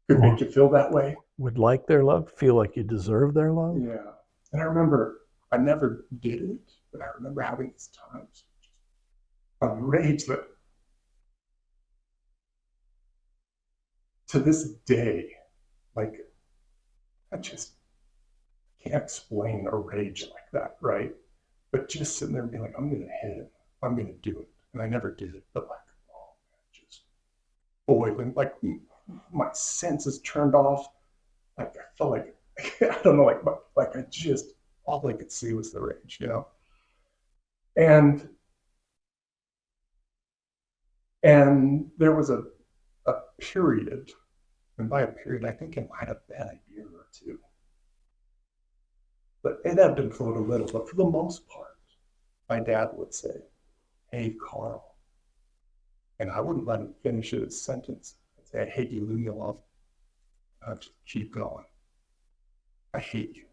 could make you feel that way. Would like their love, feel like you deserve their love. Yeah. And I remember, I never did it, but I remember having these times, just a rage that to this day, like, I just can't explain a rage like that, right? But just sitting there and being like, I'm gonna hit him, I'm gonna do it. And I never did it, but like, oh man, just boiling, like my senses turned off. Like I felt like I don't know, like I just all I could see was the rage, you know. And there was a period, and by a period I think it might have been a year or two. But it ebbed and flowed a little, but for the most part, my dad would say, "Hey, Karl," and I wouldn't let him finish his sentence. I'd say, "I hate you, leave me alone. Just keep going. I hate you."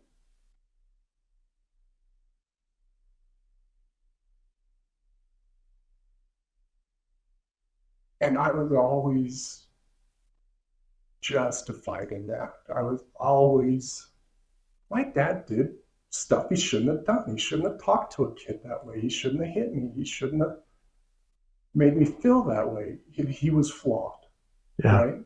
And I was always justified in that. I was always, my dad did stuff he shouldn't have done. He shouldn't have talked to a kid that way. He shouldn't have hit me. He shouldn't have made me feel that way. He was flawed, Yeah. right?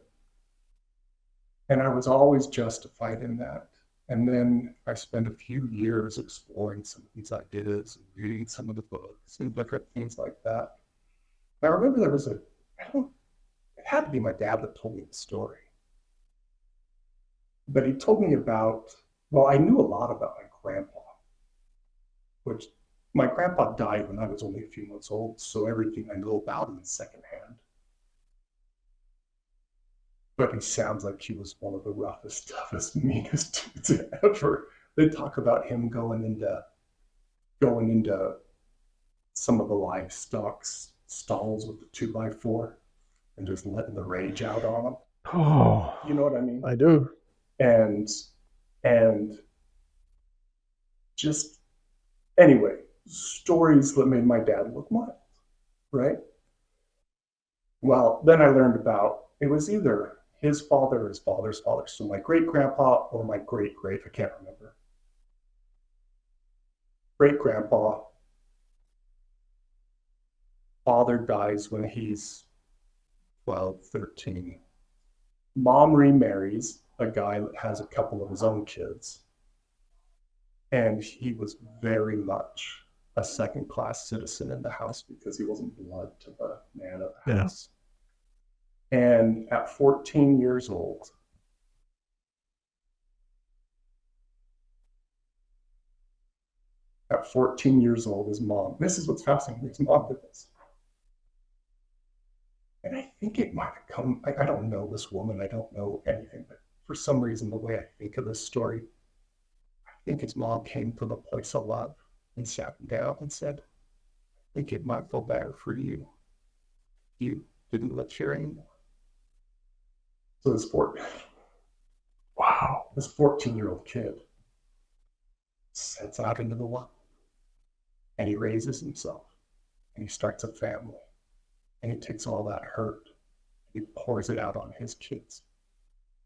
And I was always justified in that. And then I spent a few years exploring some of these ideas and reading some of the books and different things like that. And I remember there was it had to be my dad that told me the story. But he told me about, well, I knew a lot about my grandpa, which my grandpa died when I was only a few months old, so everything I know about him is secondhand. But he sounds like he was one of the roughest, toughest, meanest dudes ever. They talk about him going into some of the livestock stalls with the 2x4 and just letting the rage out on them. Oh, You know what I mean? I do. And just anyway, stories that made my dad look mild, right? Well, then I learned about it was either his father or his father's father. So my great grandpa or my great, I can't remember. Great grandpa, father dies when he's 12, 13. Mom remarries a guy that has a couple of his own kids. And he was very much a second-class citizen in the house because he wasn't blood to the man of the house. And at 14 years old, his mom, this is what's fascinating, his mom did this. And I think it might have come, I don't know this woman, I don't know anything, but for some reason, the way I think of this story, I think his mom came from a place of love and sat him down and said, I think it might feel better for you. You didn't live here anymore. So this 14-year-old kid sets out into the wild and he raises himself and he starts a family and he takes all that hurt and he pours it out on his kids,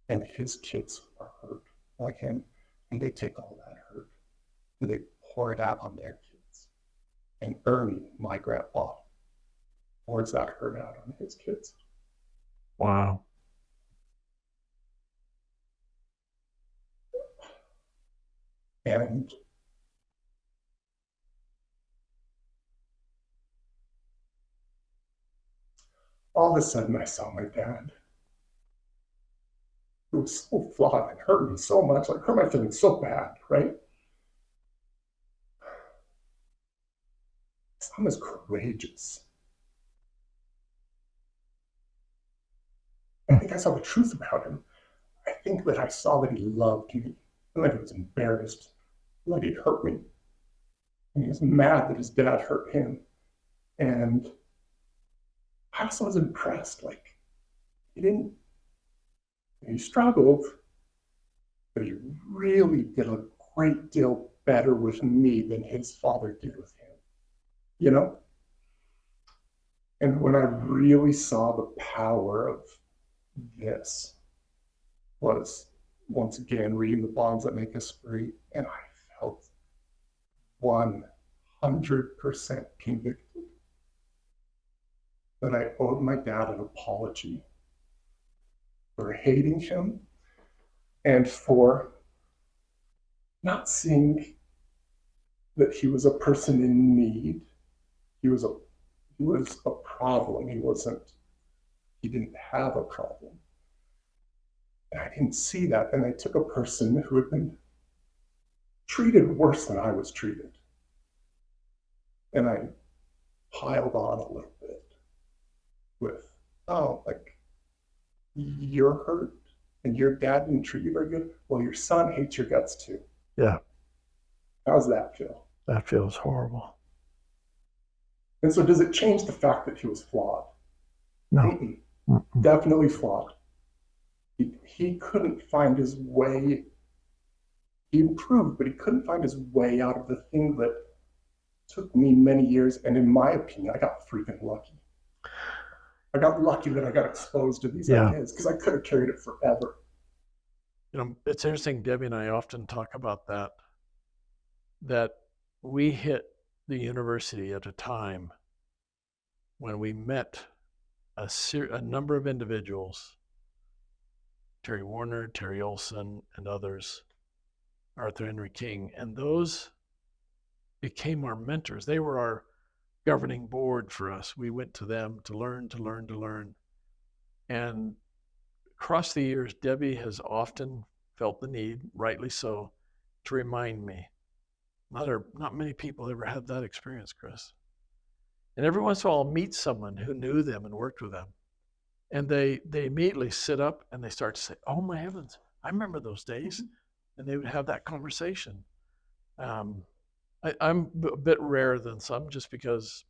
and his kids are hurt like him, and they take all that hurt and they pour it out on their kids. And Ernie, my grandpa, pours that hurt out on his kids. Wow. And all of a sudden I saw my dad, who was so flawed and hurt me so much, like hurt my feelings so bad, right? I'm as courageous. I think I saw the truth about him. I think that I saw that he loved me, and that he was embarrassed, that he'd hurt me. And he was mad that his dad hurt him. And I also was impressed, like, he struggled, but he really did a great deal better with me than his father did with him, you know? And when I really saw the power of this was, once again, reading The Bonds That Make Us Free, and I felt 100% convicted that I owed my dad an apology for hating him and for not seeing that he was a person in need. He was a problem. He didn't have a problem. And I didn't see that. And I took a person who had been treated worse than I was treated. And I piled on a little bit with, oh, like, you're hurt and your dad didn't treat you very good. Well, your son hates your guts too. Yeah, How's that feel? that feels horrible. And so does it change the fact that he was flawed? No. Mm-mm. Mm-mm. Definitely flawed. He couldn't find his way. He improved, but he couldn't find his way out of the thing that took me many years. And in my opinion, I got freaking lucky. I got lucky that I got exposed to these ideas because I could have carried it forever. You know, it's interesting, Debbie and I often talk about that we hit the university at a time when we met a number of individuals, Terry Warner, Terry Olson, and others, Arthur Henry King, and those became our mentors. They were our governing board for us. We went to them to learn. And across the years, Debbie has often felt the need, rightly so, to remind me. Not many people ever had that experience, Chris. And every once in a while, I'll meet someone who knew them and worked with them. And they immediately sit up and they start to say, oh my heavens, I remember those days. And they would have that conversation. I'm a bit rarer than some just because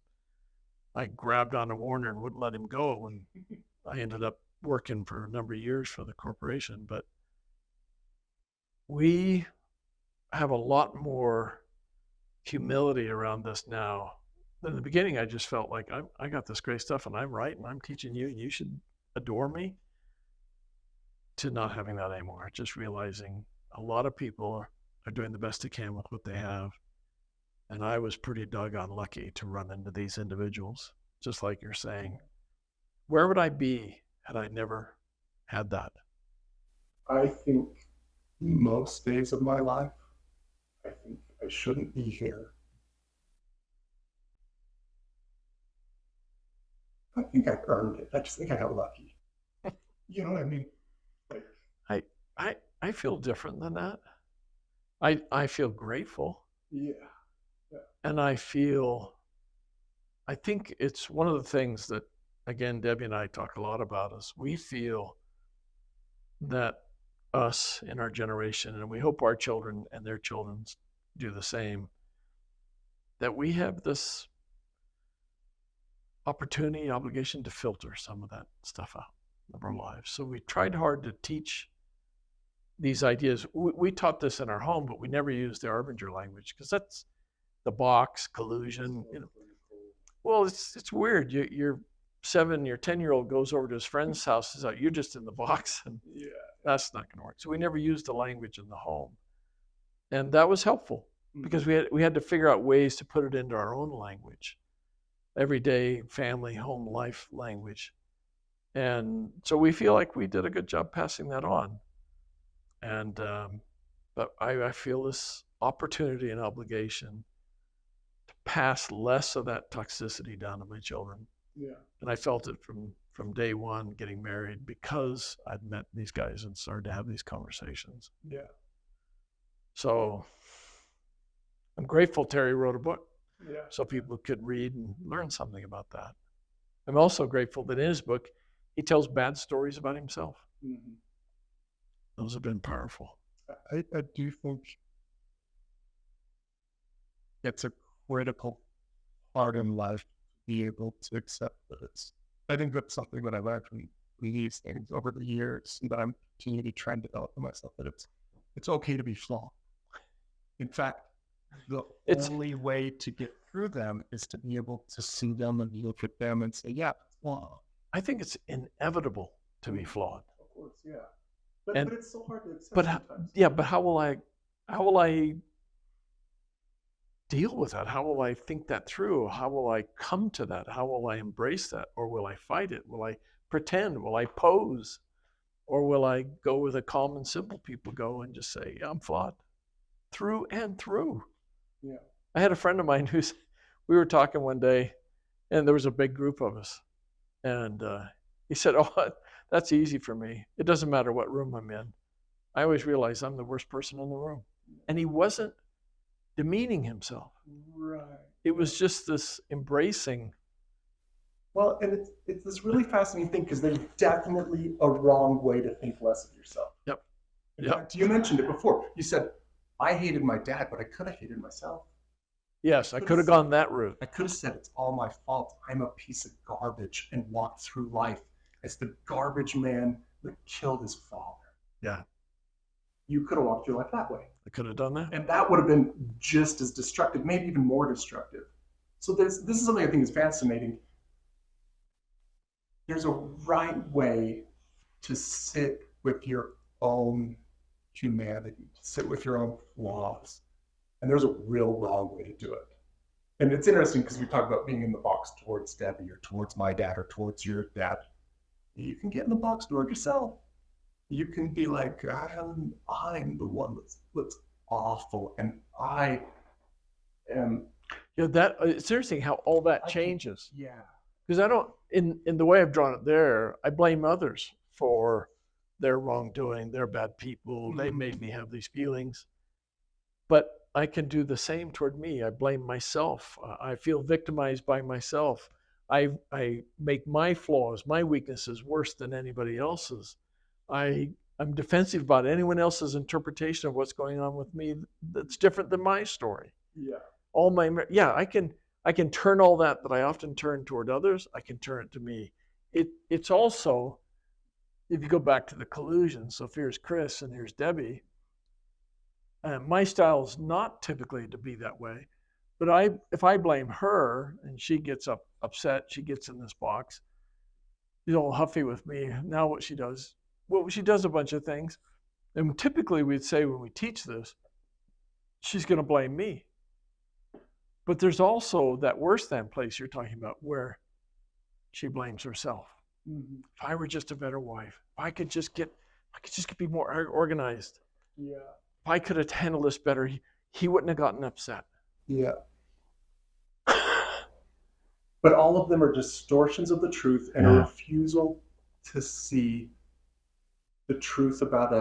I grabbed onto Warner and wouldn't let him go. And I ended up working for a number of years for the corporation. But we have a lot more humility around this now. In the beginning, I just felt like I got this great stuff and I'm right and I'm teaching you and you should adore me, to not having that anymore. Just realizing a lot of people are doing the best they can with what they have. And I was pretty doggone lucky to run into these individuals, just like you're saying. Where would I be had I never had that? I think most days of my life, I think I shouldn't be here. I think I earned it. I just think I got lucky. You know what I mean? Like, I feel different than that. I feel grateful. yeah. And I think it's one of the things that, again, Debbie and I talk a lot about is we feel that us in our generation, and we hope our children and their children do the same, that we have this opportunity, obligation to filter some of that stuff out of our lives. So we tried hard to teach these ideas. We taught this in our home, but we never used the Arbinger language because that's the box, collusion. You know. Well, it's weird. Your 10-year-old goes over to his friend's house and says, "You're just in the box," and that's not going to work. So we never used the language in the home, and that was helpful because we had to figure out ways to put it into our own language, everyday family, home life language, and so we feel like we did a good job passing that on. And but I feel this opportunity and obligation to pass less of that toxicity down to my children. Yeah. And I felt it from day one getting married because I'd met these guys and started to have these conversations. Yeah. So I'm grateful Terry wrote a book so Yeah. people could read and learn something about that. I'm also grateful that in his book, he tells bad stories about himself. Mm-hmm. Those have been powerful. I do think it's a critical part in life to be able to accept this. I think that's something that I've learned from these things over the years, and that I'm continuing to try and develop for myself, that it's okay to be flawed. In fact, the only way to get through them is to be able to see them and look at them and say, yeah, it's flawed. I think it's inevitable to be flawed. Of course, yeah. But it's so hard to accept But sometimes. but how will I deal with that? How will I think that through? How will I come to that? How will I embrace that? Or will I fight it? Will I pretend? Will I pose? Or will I go with a calm and simple people go and just say, yeah, I'm flawed through and through. Yeah. I had a friend of mine we were talking one day and there was a big group of us. And he said, oh, that's easy for me. It doesn't matter what room I'm in. I always realize I'm the worst person in the room. And he wasn't demeaning himself. Right. It was just this embracing. Well, and it's this really fascinating thing because there's definitely a wrong way to think less of yourself. Yep. In Yep. fact, you mentioned it before. You said, I hated my dad, but I could have hated myself. Yes, I could have gone that route. I could have said it's all my fault. I'm a piece of garbage and walked through life as the garbage man that killed his father. Yeah. You could have walked through life that way. I could have done that. And that would have been just as destructive, maybe even more destructive. So this is something I think is fascinating. There's a right way to sit with your own humanity, to sit with your own flaws. And there's a real wrong way to do it. And it's interesting because we talk about being in the box towards Debbie or towards my dad or towards your dad. You can get in the box towards yourself. You can be like, I'm the one that's awful, and I am. Yeah, it's interesting how all that changes. Yeah. Because I don't, in the way I've drawn it there, I blame others for their wrongdoing. They're bad people. They made me have these feelings. But I can do the same toward me. I blame myself. I feel victimized by myself. I make my flaws, my weaknesses worse than anybody else's. I'm defensive about anyone else's interpretation of what's going on with me that's different than my story. Yeah. I can turn all that I often turn toward others, I can turn it to me. It's also, if you go back to the collusion, so if here's Chris and here's Debbie, my style is not typically to be that way, but if I blame her and she gets upset, she gets in this box, she's all huffy with me. Now what she does a bunch of things, and typically we'd say when we teach this, she's going to blame me. But there's also that worse than place you're talking about where she blames herself. Mm-hmm. If I were just a better wife, if I could just be more organized. Yeah. If I could have handled this better, he wouldn't have gotten upset. Yeah. But all of them are distortions of the truth and a refusal to see the truth about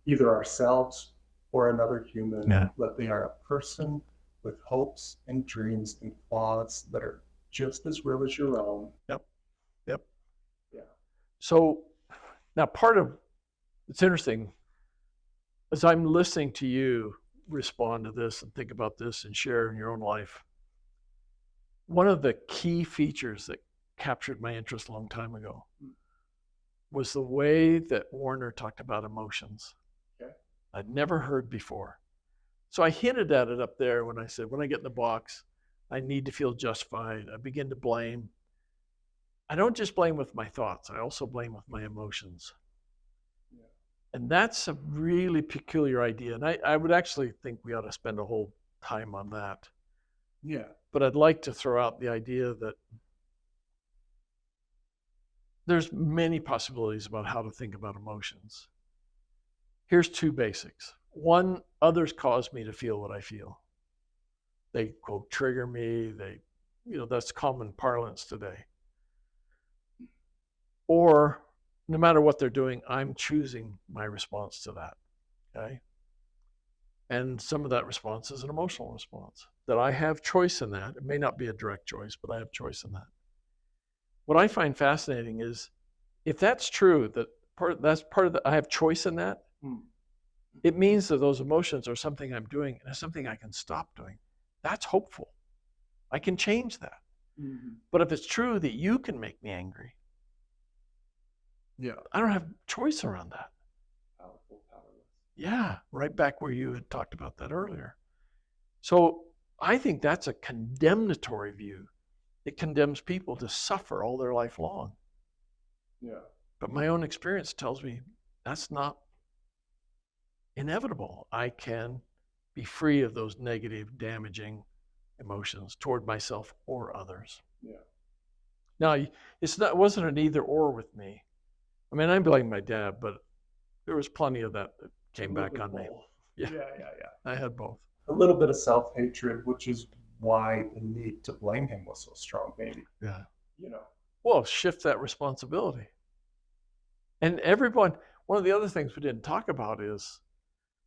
either ourselves or another human. Yeah. That they are a person with hopes and dreams and flaws that are just as real as your own. Yep. Yeah. So now it's interesting, as I'm listening to you respond to this and think about this and share in your own life, one of the key features that captured my interest a long time ago was the way that Warner talked about emotions. Okay. I'd never heard before. So I hinted at it up there when I said, when I get in the box, I need to feel justified. I begin to blame. I don't just blame with my thoughts. I also blame with my emotions. Yeah. And that's a really peculiar idea. And I would actually think we ought to spend a whole time on that. Yeah. But I'd like to throw out the idea that there's many possibilities about how to think about emotions. Here's two basics. One, others cause me to feel what I feel. They, quote, trigger me. That's common parlance today. Or no matter what they're doing, I'm choosing my response to that, okay? And some of that response is an emotional response, that I have choice in that. It may not be a direct choice, but I have choice in that. What I find fascinating is, if that's true, I have choice in that, it means that those emotions are something I'm doing and it's something I can stop doing. That's hopeful. I can change that. Mm-hmm. But if it's true that you can make me angry, I don't have choice around that. Powerful, powerless. Yeah, right back where you had talked about that earlier. So I think that's a condemnatory view. It condemns people to suffer all their life long. Yeah. But my own experience tells me that's not inevitable. I can be free of those negative, damaging emotions toward myself or others. Yeah. Now, it wasn't an either or with me. I mean, I blame my dad, but there was plenty of that came back on me. Yeah. Yeah. I had both. A little bit of self-hatred, which is why the need to blame him was so strong, maybe. Yeah. You know. Well, shift that responsibility. And everyone, one of the other things we didn't talk about is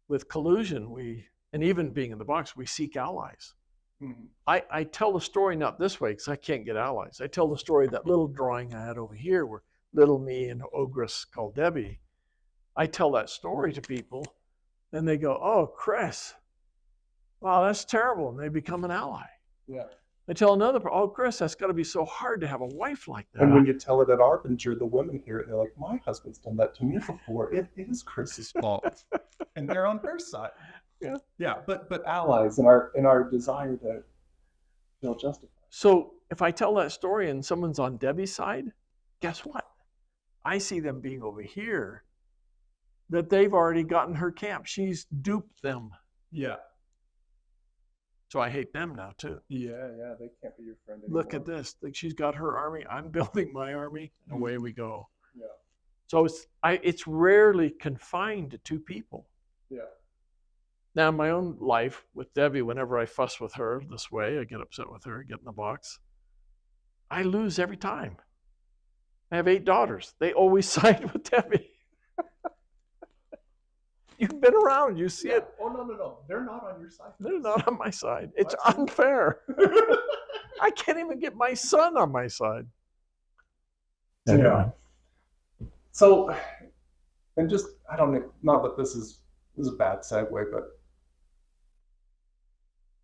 with collusion, and even being in the box, we seek allies. Mm-hmm. I tell the story not this way because I can't get allies. I tell the story, that little drawing I had over here where little me and ogress called Debbie. I tell that story to people and they go, oh, Chris, wow, that's terrible. And they become an ally. Yeah. I tell another, oh, Chris, that's got to be so hard to have a wife like that. And when you tell it at Arbinger, the women hear it, they're like, my husband's done that to me before. It is Chris's fault. And they're on her side. Yeah. Yeah, but allies in our desire to feel justified. So if I tell that story and someone's on Debbie's side, guess what? I see them being over here, that they've already gotten her camp. She's duped them. Yeah. So I hate them now too. Yeah, they can't be your friend anymore. Look at this. Like, she's got her army. I'm building my army. And away we go. Yeah. So it's rarely confined to two people. Yeah. Now, in my own life with Debbie, whenever I fuss with her this way, I get upset with her, get in the box, I lose every time. I have 8 daughters. They always side with Debbie. You've been around, you see it. Oh, no. They're not on your side. They're not on my side. It's What? unfair. I can't even get my son on my side. Yeah. So, and just, I don't know, not that this is a bad segue, but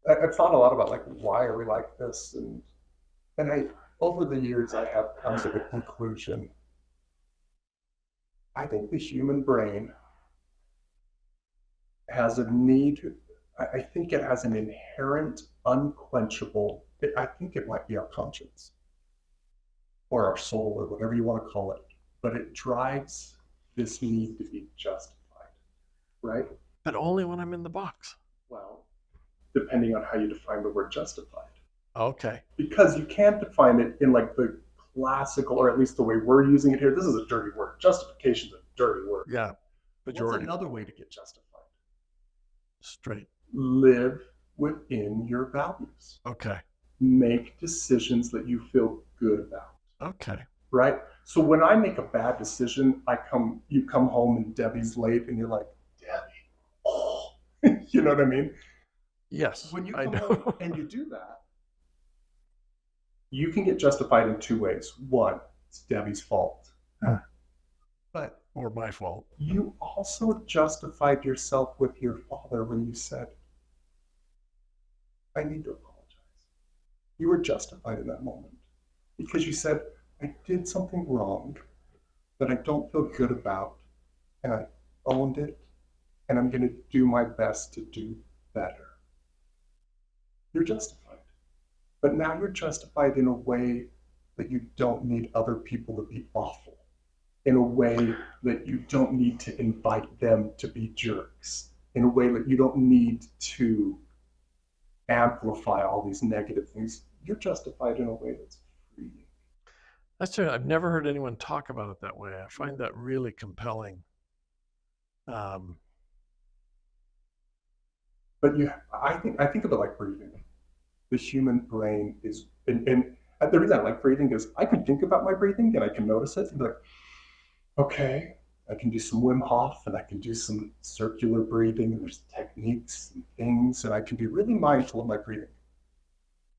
I've thought a lot about, like, why are we like this? And I, over the years, I have come to the conclusion, I think the human brain has a need, I think it has an inherent, unquenchable, I think it might be our conscience or our soul or whatever you want to call it, but it drives this need to be justified, right? But only when I'm in the box. Well, depending on how you define the word justified. Okay. Because you can't define it in like the classical, or at least the way we're using it here. This is a dirty word. Justification is a dirty word. Yeah. Majority. What's another way to get justified? Straight. Live within your values. Okay. Make decisions that you feel good about. Okay. Right? So when I make a bad decision, you come home and Debbie's late and you're like, Debbie, oh, you know what I mean? Yes. When you I come know. home and you do that, you can get justified in 2 ways. One, it's Debbie's fault. But Or my fault. you also justified yourself with your father when you said, I need to apologize. You were justified in that moment because you said, I did something wrong that I don't feel good about, and I owned it, and I'm going to do my best to do better. You're justified. But now you're justified in a way that you don't need other people to be awful, in a way that you don't need to invite them to be jerks, in a way that you don't need to amplify all these negative things. You're justified in a way that's freeing. That's true. I've never heard anyone talk about it that way. I find that really compelling. But I think of it like breathing. The human brain is, and the reason I like breathing is I can think about my breathing and I can notice it and be like, okay, I can do some Wim Hof and I can do some circular breathing. And there's techniques and things, and I can be really mindful of my breathing.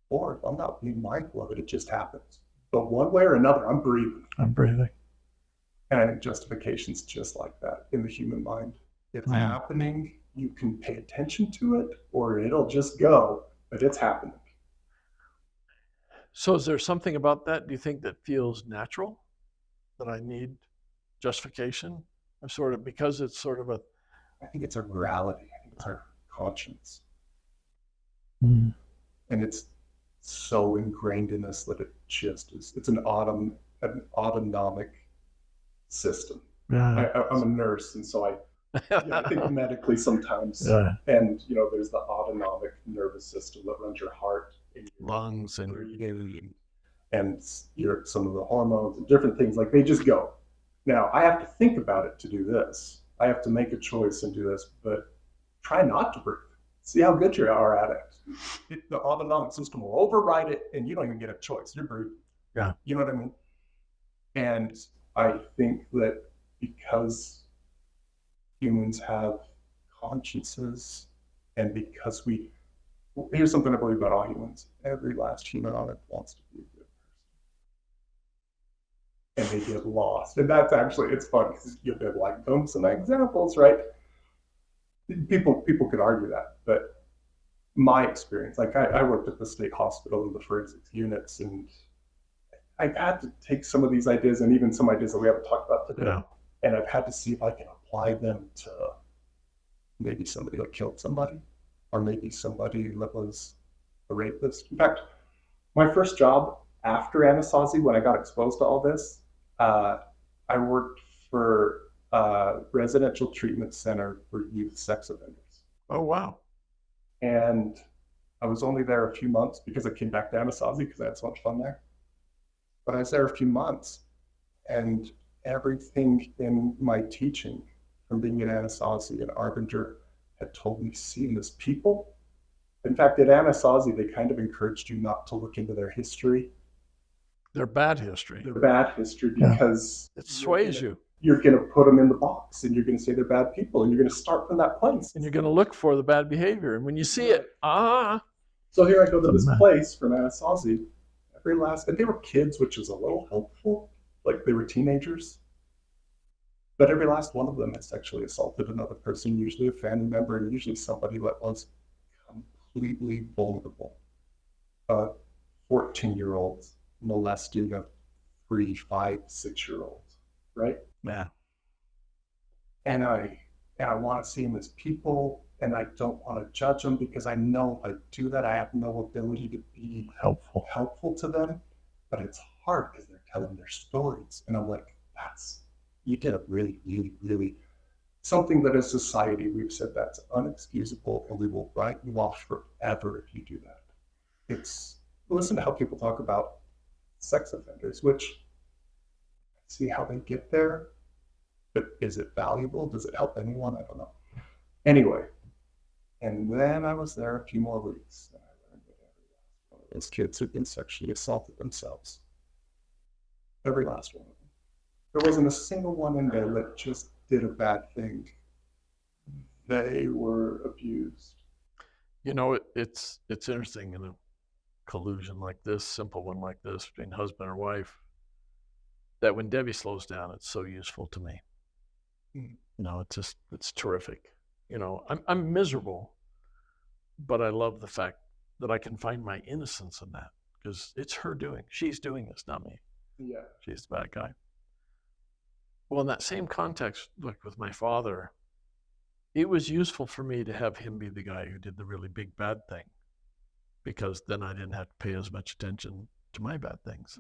Or if I'm not being mindful of it, it just happens. But one way or another, I'm breathing. I'm breathing. And I think justification's just like that in the human mind. It's happening, you can pay attention to it, or it'll just go, but it's happening. So is there something about that, do you think, that feels natural? That I need justification? I'm sort of, because it's sort of a... I think it's our morality. I think it's our conscience. Mm. And it's so ingrained in us that it just is. It's an autonomic system. Yeah. I'm a nurse, and so I think medically sometimes. Yeah. And, there's the autonomic nervous system that runs your heart lungs and some of the hormones and different things, like they just go. Now I have to think about it to do this. I have to make a choice and do this, but try not to breathe. See how good you are at it. The autonomic system will override it, and you don't even get a choice. You're breathing. Yeah. You know what I mean? And I think that because humans have consciences, and because here's something I believe about all humans: every last human on it wants to be a good person, and they get lost. And that's actually, it's fun because you have like some examples, right? People could argue that, but my experience, like I worked at the state hospital in the forensics units, and I've had to take some of these ideas, and even some ideas that we haven't talked about today, and I've had to see if I can apply them to maybe somebody that killed somebody, or maybe somebody that was a rapist. In fact, my first job after Anasazi, when I got exposed to all this, I worked for a residential treatment center for youth sex offenders. oh wow. And I was only there a few months because I came back to Anasazi because I had so much fun there. But I was there a few months, and everything in my teaching from being at Anasazi and Arbinger had told me, see them as people. In fact, at Anasazi, they kind of encouraged you not to look into their history. Their bad history. Their bad history, because It sways you. You're going to put them in the box, and you're going to say they're bad people, and you're going to start from that place. And you're going to look for the bad behavior. And when you see it, So here I go to this place from Anasazi. And they were kids, which is a little helpful. Like they were teenagers. But every last one of them had sexually assaulted another person, usually a family member, and usually somebody that was completely vulnerable. 14-year-olds molesting a 3, 5, 6-year-old, right? yeah. And I want to see them as people, and I don't want to judge them because I know if I do that, I have no ability to be helpful to them. But it's hard because they're telling their stories, and I'm like, you did a really, really, really something that as society we've said that's unexcusable, and we will write you off forever if you do that. Listen to how people talk about sex offenders, which see how they get there, but is it valuable? Does it help anyone? I don't know. Anyway, and then I was there a few more weeks, and I learned that every last one of those kids had been sexually assaulted themselves. Every last one of them. There wasn't a single one in there that just did a bad thing. They were abused. You know, it's interesting in a collusion like this, simple one like this, between husband or wife, that when Debbie slows down, it's so useful to me. You know, it's terrific. You know, I'm miserable, but I love the fact that I can find my innocence in that, because it's her doing. She's doing this, not me. Yeah. She's the bad guy. Well, in that same context, like with my father, it was useful for me to have him be the guy who did the really big bad thing, because then I didn't have to pay as much attention to my bad things.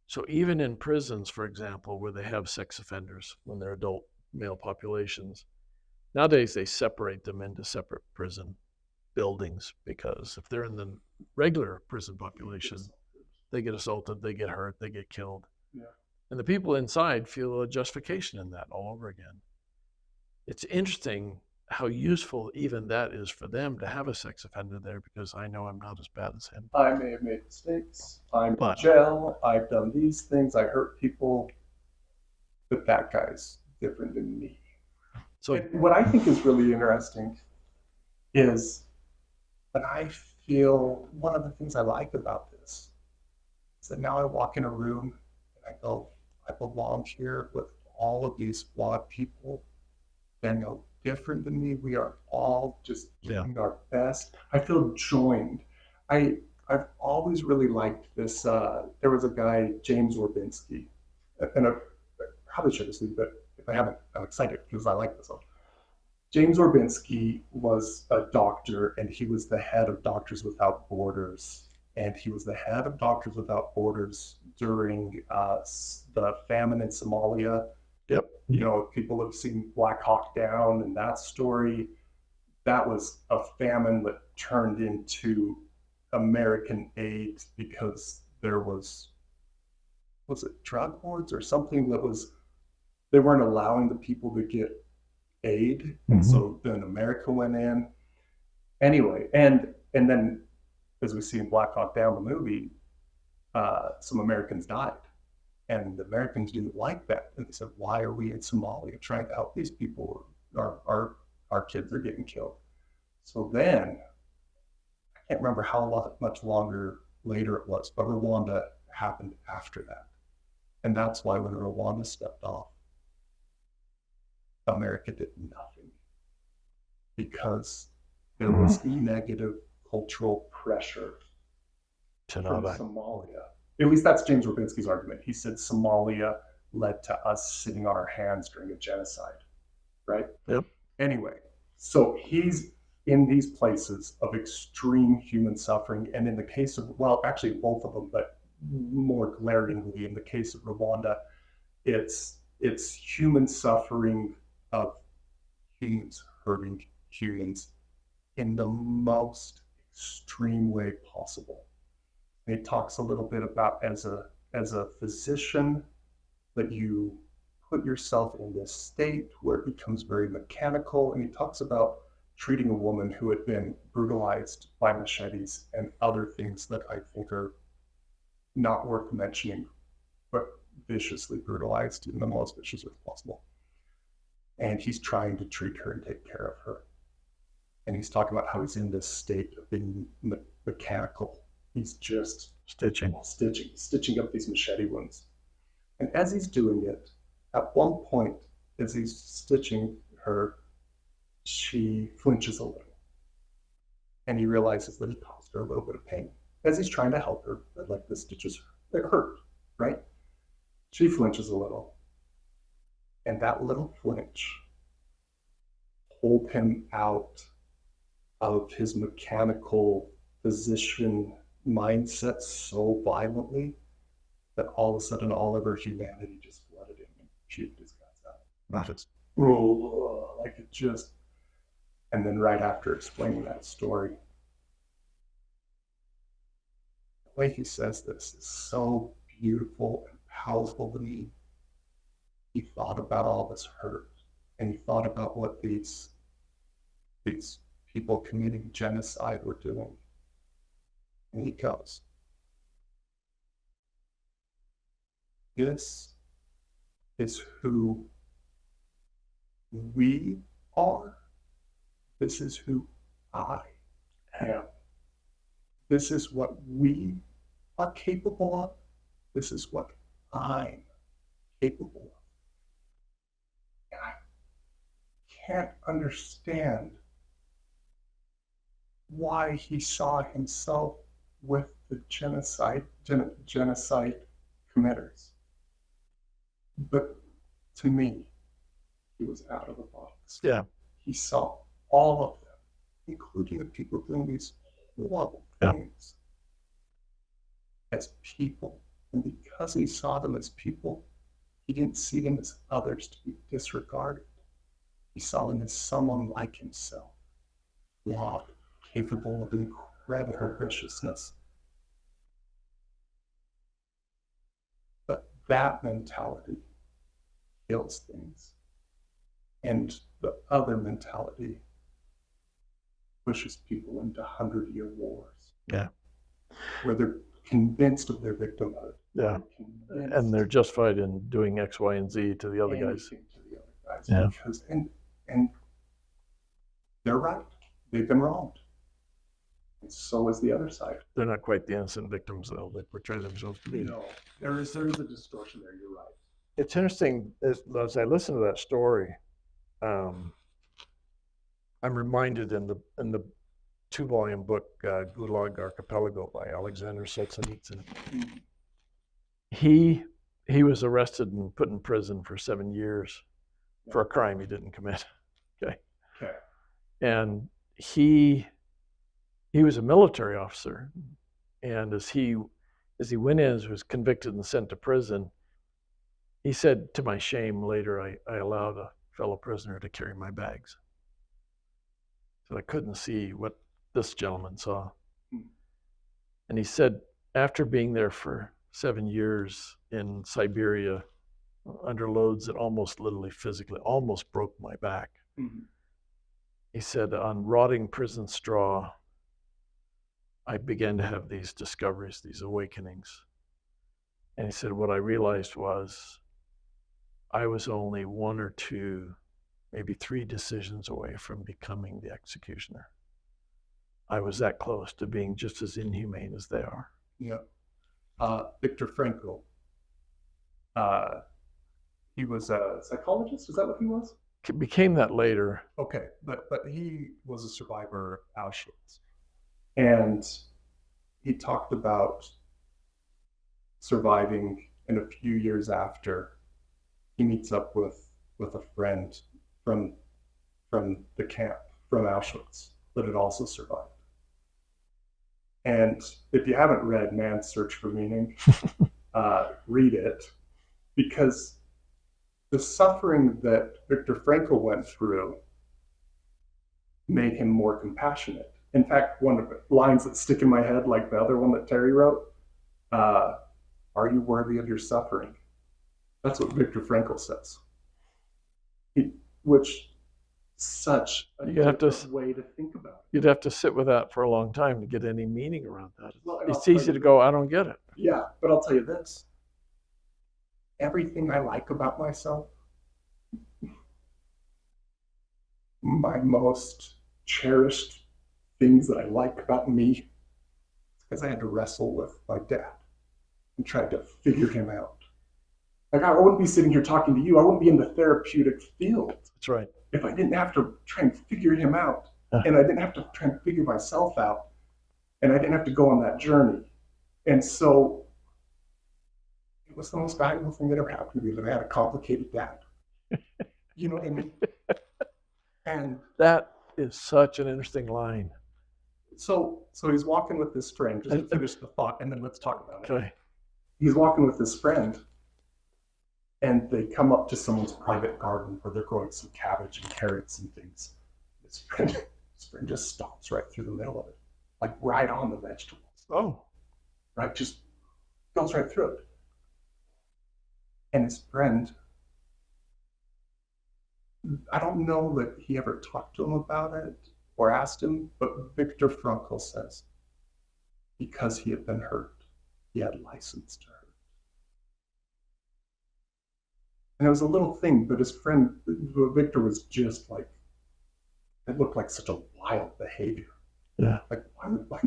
So even in prisons, for example, where they have sex offenders when they're adult male populations, nowadays they separate them into separate prison buildings, because if they're in the regular prison population, they get assaulted, they get hurt, they get killed. Yeah. And the people inside feel a justification in that all over again. It's interesting how useful even that is for them to have a sex offender there, because I know I'm not as bad as him. I may have made mistakes. I'm in jail. I've done these things. I hurt people. But that guy's different than me. So and what I think is really interesting is that I feel one of the things I like about this is that now I walk in a room and I go, I belong here with all of these flawed people. They're no different than me. We are all just doing our best. I feel joined. I've always really liked this. There was a guy, James Orbinski, and I probably should have seen, but if I haven't, I'm excited because I like this one. James Orbinski was a doctor, and he was the head of Doctors Without Borders. And he was the head of Doctors Without Borders during the famine in Somalia. Yep. You know, people have seen Black Hawk Down and that story. That was a famine that turned into American aid because there was it drug lords or something that was, they weren't allowing the people to get aid. And so then America went in. Anyway, and then as we see in Black Hawk Down, the movie, some Americans died. And the Americans didn't like that. And they said, why are we in Somalia trying to help these people? Our kids are getting killed. So then, I can't remember how much longer later it was, but Rwanda happened after that. And that's why when Rwanda stepped off, America did nothing. Because there was negative cultural pressure from Somalia. At least that's James Rabinski's argument. He said Somalia led to us sitting on our hands during a genocide, right? Yep. Anyway, so he's in these places of extreme human suffering. And in the case of, well, actually both of them, but more glaringly in the case of Rwanda, it's human suffering of humans hurting humans in the most extreme way possible. And he talks a little bit about as a physician that you put yourself in this state where it becomes very mechanical. And he talks about treating a woman who had been brutalized by machetes and other things that I think are not worth mentioning, but viciously brutalized in the most vicious way possible. And he's trying to treat her and take care of her. And he's talking about how he's in this state of being mechanical. He's just stitching up these machete wounds. And as he's doing it, at one point, as he's stitching her, she flinches a little. And he realizes that it caused her a little bit of pain. As he's trying to help her, like the stitches, they hurt, right? She flinches a little. And that little flinch pulled him out of his mechanical physician mindset so violently that all of a sudden all of her humanity just flooded him and puked his guts out. Like it just, and then right after explaining that story, the way he says this is so beautiful and powerful to me. He thought about all this hurt, and he thought about what these people committing genocide were doing. And he goes, this is who we are. This is who I am. This is what we are capable of. This is what I'm capable of. And I can't understand why he saw himself with the genocide committers. But to me, he was out of the box. Yeah. He saw all of them, including the people doing these horrible things, as people. And because he saw them as people, he didn't see them as others to be disregarded. He saw them as someone like himself, flawed, capable of incredible viciousness. But that mentality kills things. And the other mentality pushes people into 100-year wars. Yeah. Where they're convinced of their victimhood. Yeah. And they're justified in doing X, Y, and Z to the other guys. To the other guys. Yeah. Because, and they're right. They've been wronged. And so is the other side. They're not quite the innocent victims, though. They portray themselves to be. No, there is a distortion there. You're right. It's interesting, as I listen to that story, I'm reminded in the 2-volume book, Gulag Archipelago by Alexander Solzhenitsyn. He was arrested and put in prison for 7 years for a crime he didn't commit. Okay. And he was a military officer, and as he went in, was convicted and sent to prison, he said, to my shame, later, I allowed a fellow prisoner to carry my bags. So I couldn't see what this gentleman saw. And he said, after being there for 7 years in Siberia, under loads that almost literally physically almost broke my back, he said, on rotting prison straw, I began to have these discoveries, these awakenings. And he said, what I realized was I was only 1 or 2, maybe 3 decisions away from becoming the executioner. I was that close to being just as inhumane as they are. Yeah. Viktor Frankl. He was a psychologist. Is that what he was? It became that later. Okay, but he was a survivor of Auschwitz, and he talked about surviving, and a few years after, he meets up with a friend from the camp from Auschwitz that had also survived. And if you haven't read Man's Search for Meaning, read it, because the suffering that Viktor Frankl went through made him more compassionate. In fact, one of the lines that stick in my head, like the other one that Terry wrote, are you worthy of your suffering? That's what Viktor Frankl says. Which such a different way to think about it. You'd have to sit with that for a long time to get any meaning around that. Well, it's easy to go, I don't get it. Yeah, but I'll tell you this. Everything I like about myself, my most cherished things that I like about me, because I had to wrestle with my dad and tried to figure him out. Like, I wouldn't be sitting here talking to you. I wouldn't be in the therapeutic field. That's right. If I didn't have to try and figure him out, and I didn't have to try and figure myself out, and I didn't have to go on that journey. And so it was the most valuable thing that ever happened to me, that I had a complicated dad. You know what I mean? And that is such an interesting line. So he's walking with this friend, just to finish the thought, and then let's talk about it. Okay. He's walking with this friend, and they come up to someone's private garden where they're growing some cabbage and carrots and things. This friend just stomps right through the middle of it, like right on the vegetables. Oh. Right, just goes right through it. And his friend, I don't know that he ever talked to him about it or asked him, but Viktor Frankl says, because he had been hurt, he had license to hurt. And it was a little thing, but his friend, Viktor, was just like, it looked like such a wild behavior. Yeah. Like, why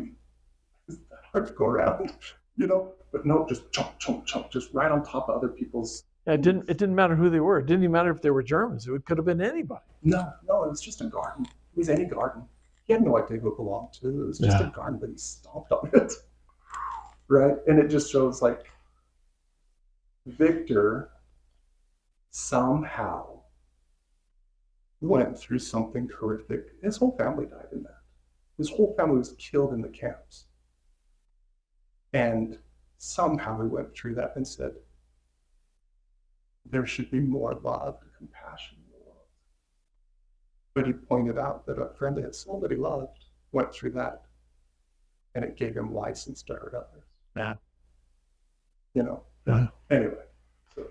is that hard to go around? You know? But no, just chomp, chomp, chomp, just right on top of other people's. Yeah, it didn't matter who they were. It didn't even matter if they were Germans. It could have been anybody. No, it was just a garden. It was any garden. He had no idea who it belonged to. It was just a garden, but he stomped on it. Right? And it just shows, like, Viktor somehow went through something horrific. His whole family died in that. His whole family was killed in the camps. And somehow he went through that and said, there should be more love and compassion in the world. But he pointed out that a friend that somebody loved went through that, and it gave him license to hurt others. Yeah. You know? Yeah. Anyway. So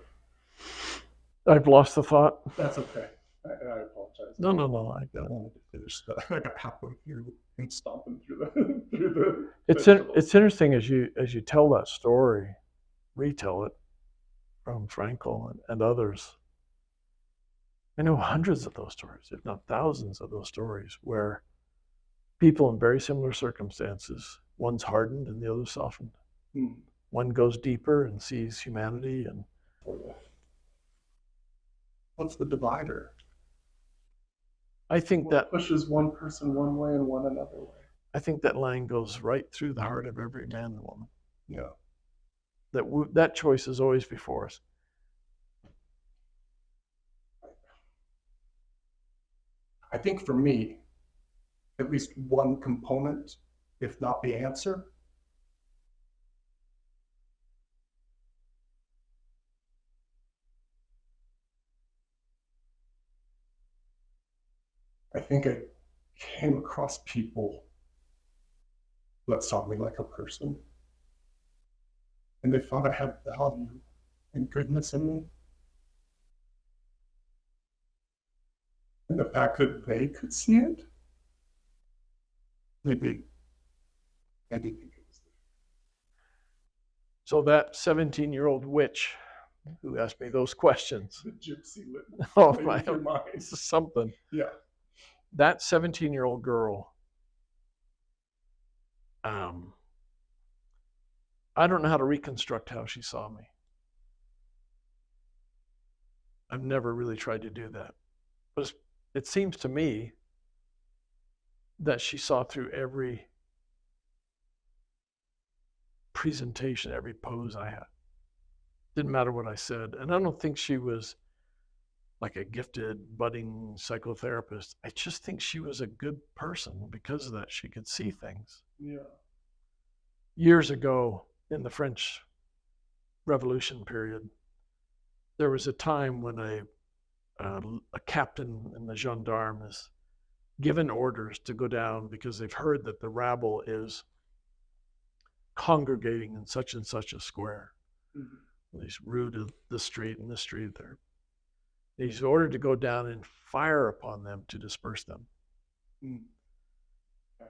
I've lost the thought. that's okay. I apologize. No. I wanted to finish that. I got halfway through and stomping through the It's interesting as you tell that story, retell it from Frankl and others. I know hundreds of those stories, if not thousands of those stories, where people in very similar circumstances, one's hardened and the other's softened. One goes deeper and sees humanity. And what's the divider? I think that pushes one person one way and one another way. I think that line goes right through the heart of every man and woman. Yeah. That choice is always before us. I think for me, at least one component, if not the answer, I think I came across people that saw me like a person. And they thought I had value and goodness in me. And the fact that they could see it, maybe anything. So that 17-year-old witch who asked me those questions. The gypsy lit Oh played my, with your mind. this is something. Yeah. That 17-year-old girl, I don't know how to reconstruct how she saw me. I've never really tried to do that. But it seems to me that she saw through every presentation, every pose I had. Didn't matter what I said. And I don't think she was like a gifted, budding psychotherapist. I just think she was a good person because of that. She could see things. Yeah. Years ago in the French Revolution period, there was a time when a captain in the gendarme is given orders to go down because they've heard that the rabble is congregating in such and such a square. Mm-hmm. He's routed the street and the street there. He's ordered to go down and fire upon them to disperse them. Mm.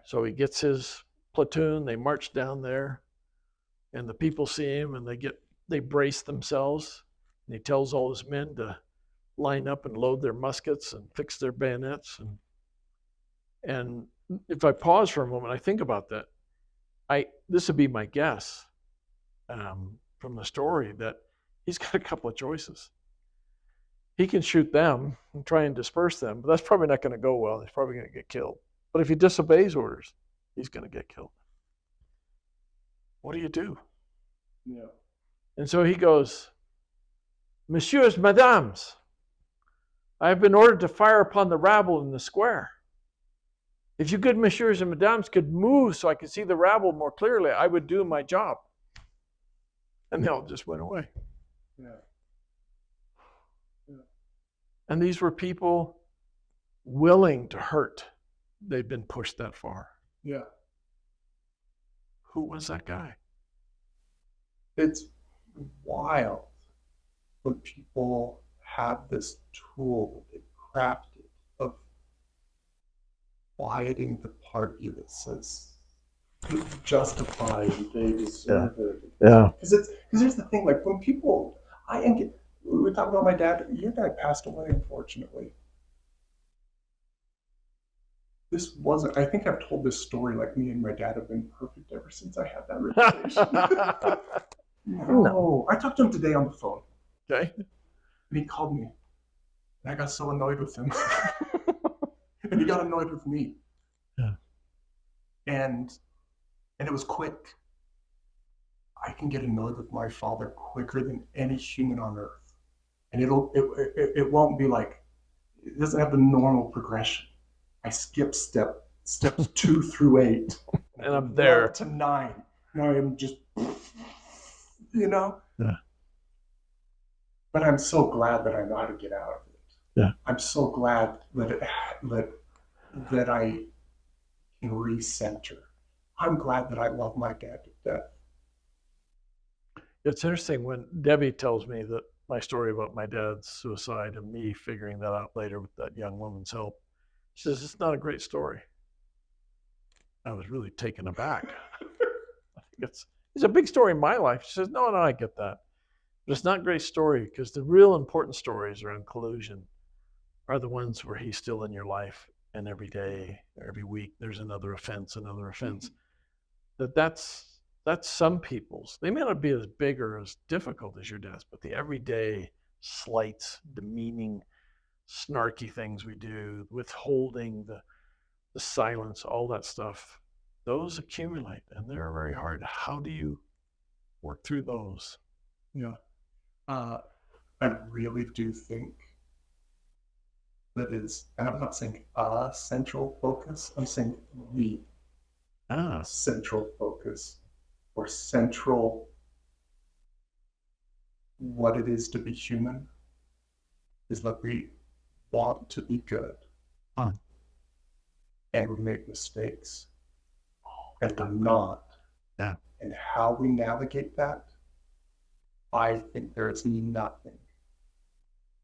So he gets his platoon, they march down there, and the people see him and they brace themselves. And he tells all his men to line up and load their muskets and fix their bayonets. And if I pause for a moment, I think about that. This would be my guess from the story that he's got a couple of choices. He can shoot them and try and disperse them, but that's probably not going to go well. He's probably going to get killed. But if he disobeys orders, he's going to get killed. What do you do? Yeah. And so he goes, Messieurs, Mesdames, I have been ordered to fire upon the rabble in the square. If you good messieurs and mesdames could move so I could see the rabble more clearly, I would do my job. And they all just went away. Yeah. Yeah. And these were people willing to hurt. They've been pushed that far. Yeah. Who was that guy? It's wild when people have this tool that they crafted of quieting the part of you that says justified, they deserve it. Yeah. Because here's the thing, like when people, we talk about my dad. Your dad passed away, unfortunately. This wasn't. I think I've told this story. Like me and my dad have been perfect ever since I had that realization. No, I talked to him today on the phone. Okay. And he called me. And I got so annoyed with him. And he got annoyed with me. Yeah. And it was quick. I can get annoyed with my father quicker than any human on earth. And it won't be like, it doesn't have the normal progression. I skip steps 2 through 8. And I'm there. To 9. Now I'm just, you know? Yeah. But I'm so glad that I know how to get out of it. Yeah. I'm so glad that I can recenter. I'm glad that I love my dad to death. It's interesting when Debbie tells me that my story about my dad's suicide and me figuring that out later with that young woman's help. She says, it's not a great story. I was really taken aback. I think it's a big story in my life. She says, no, I get that. But it's not a great story because the real important stories around collusion are the ones where he's still in your life and every day, every week, there's another offense. That's some people's. They may not be as big or as difficult as your dad's, but the everyday slights, demeaning, snarky things we do, withholding, the silence, all that stuff, those accumulate and they're very hard. How do you work through those? Yeah. I really do think that is, and I'm not saying a central focus, I'm saying the central focus or central what it is to be human is that we want to be good and we make mistakes. and we're not. Yeah. And how we navigate that, I think there is nothing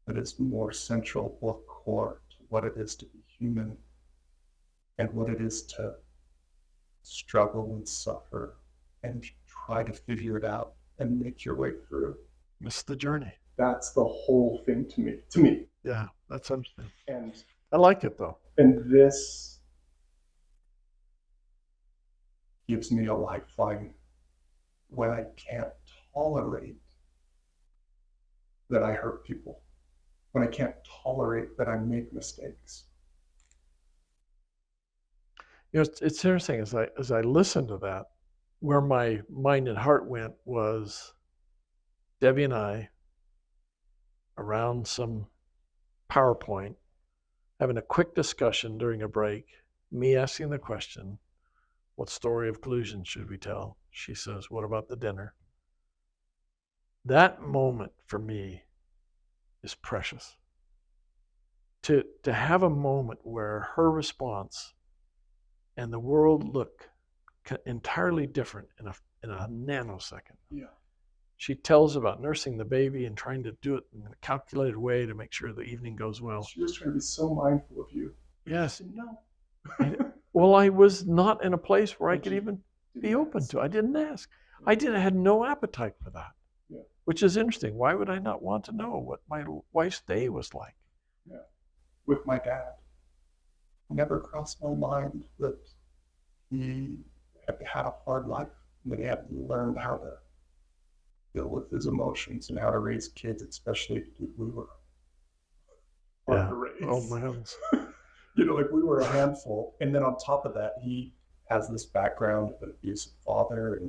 that is more central or core to what it is to be human and what it is to struggle and suffer and try to figure it out and make your way through. It's the journey. That's the whole thing to me. Yeah, that's interesting. And I like it though. this gives me a lifeline when I can't tolerate that I hurt people, when I can't tolerate that I make mistakes. You know, it's interesting as I listened to that, where my mind and heart went was Debbie and I around some PowerPoint having a quick discussion during a break, me asking the question, what story of collusion should we tell? She says, what about the dinner? That moment for me is precious. To have a moment where her response and the world look entirely different in a nanosecond. Yeah. She tells about nursing the baby and trying to do it in a calculated way to make sure the evening goes well. She was trying to be so mindful of you. Yes. I said, no. Well, I was not in a place where I But could you even be didn't open ask. to. I didn't ask. I had no appetite for that. Yeah. Which is interesting. Why would I not want to know what my wife's day was like? Yeah. With my dad, never crossed my mind that he had a hard life, and that he had learned how to deal with his emotions and how to raise kids, especially we were hard to raise. Oh my heavens. You know, like we were a handful. And then on top of that, he has this background of an abusive father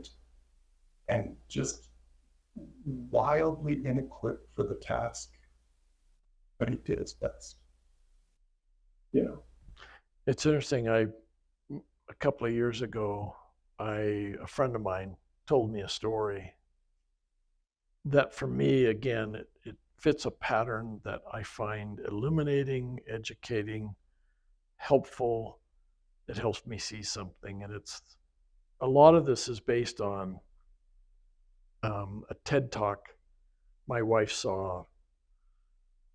and just wildly inequipped for the task. But he did his best. You know. It's interesting. A couple of years ago, a friend of mine told me a story that for me, again, it fits a pattern that I find illuminating, educating, helpful. It helps me see something. And a lot of this is based on a TED Talk my wife saw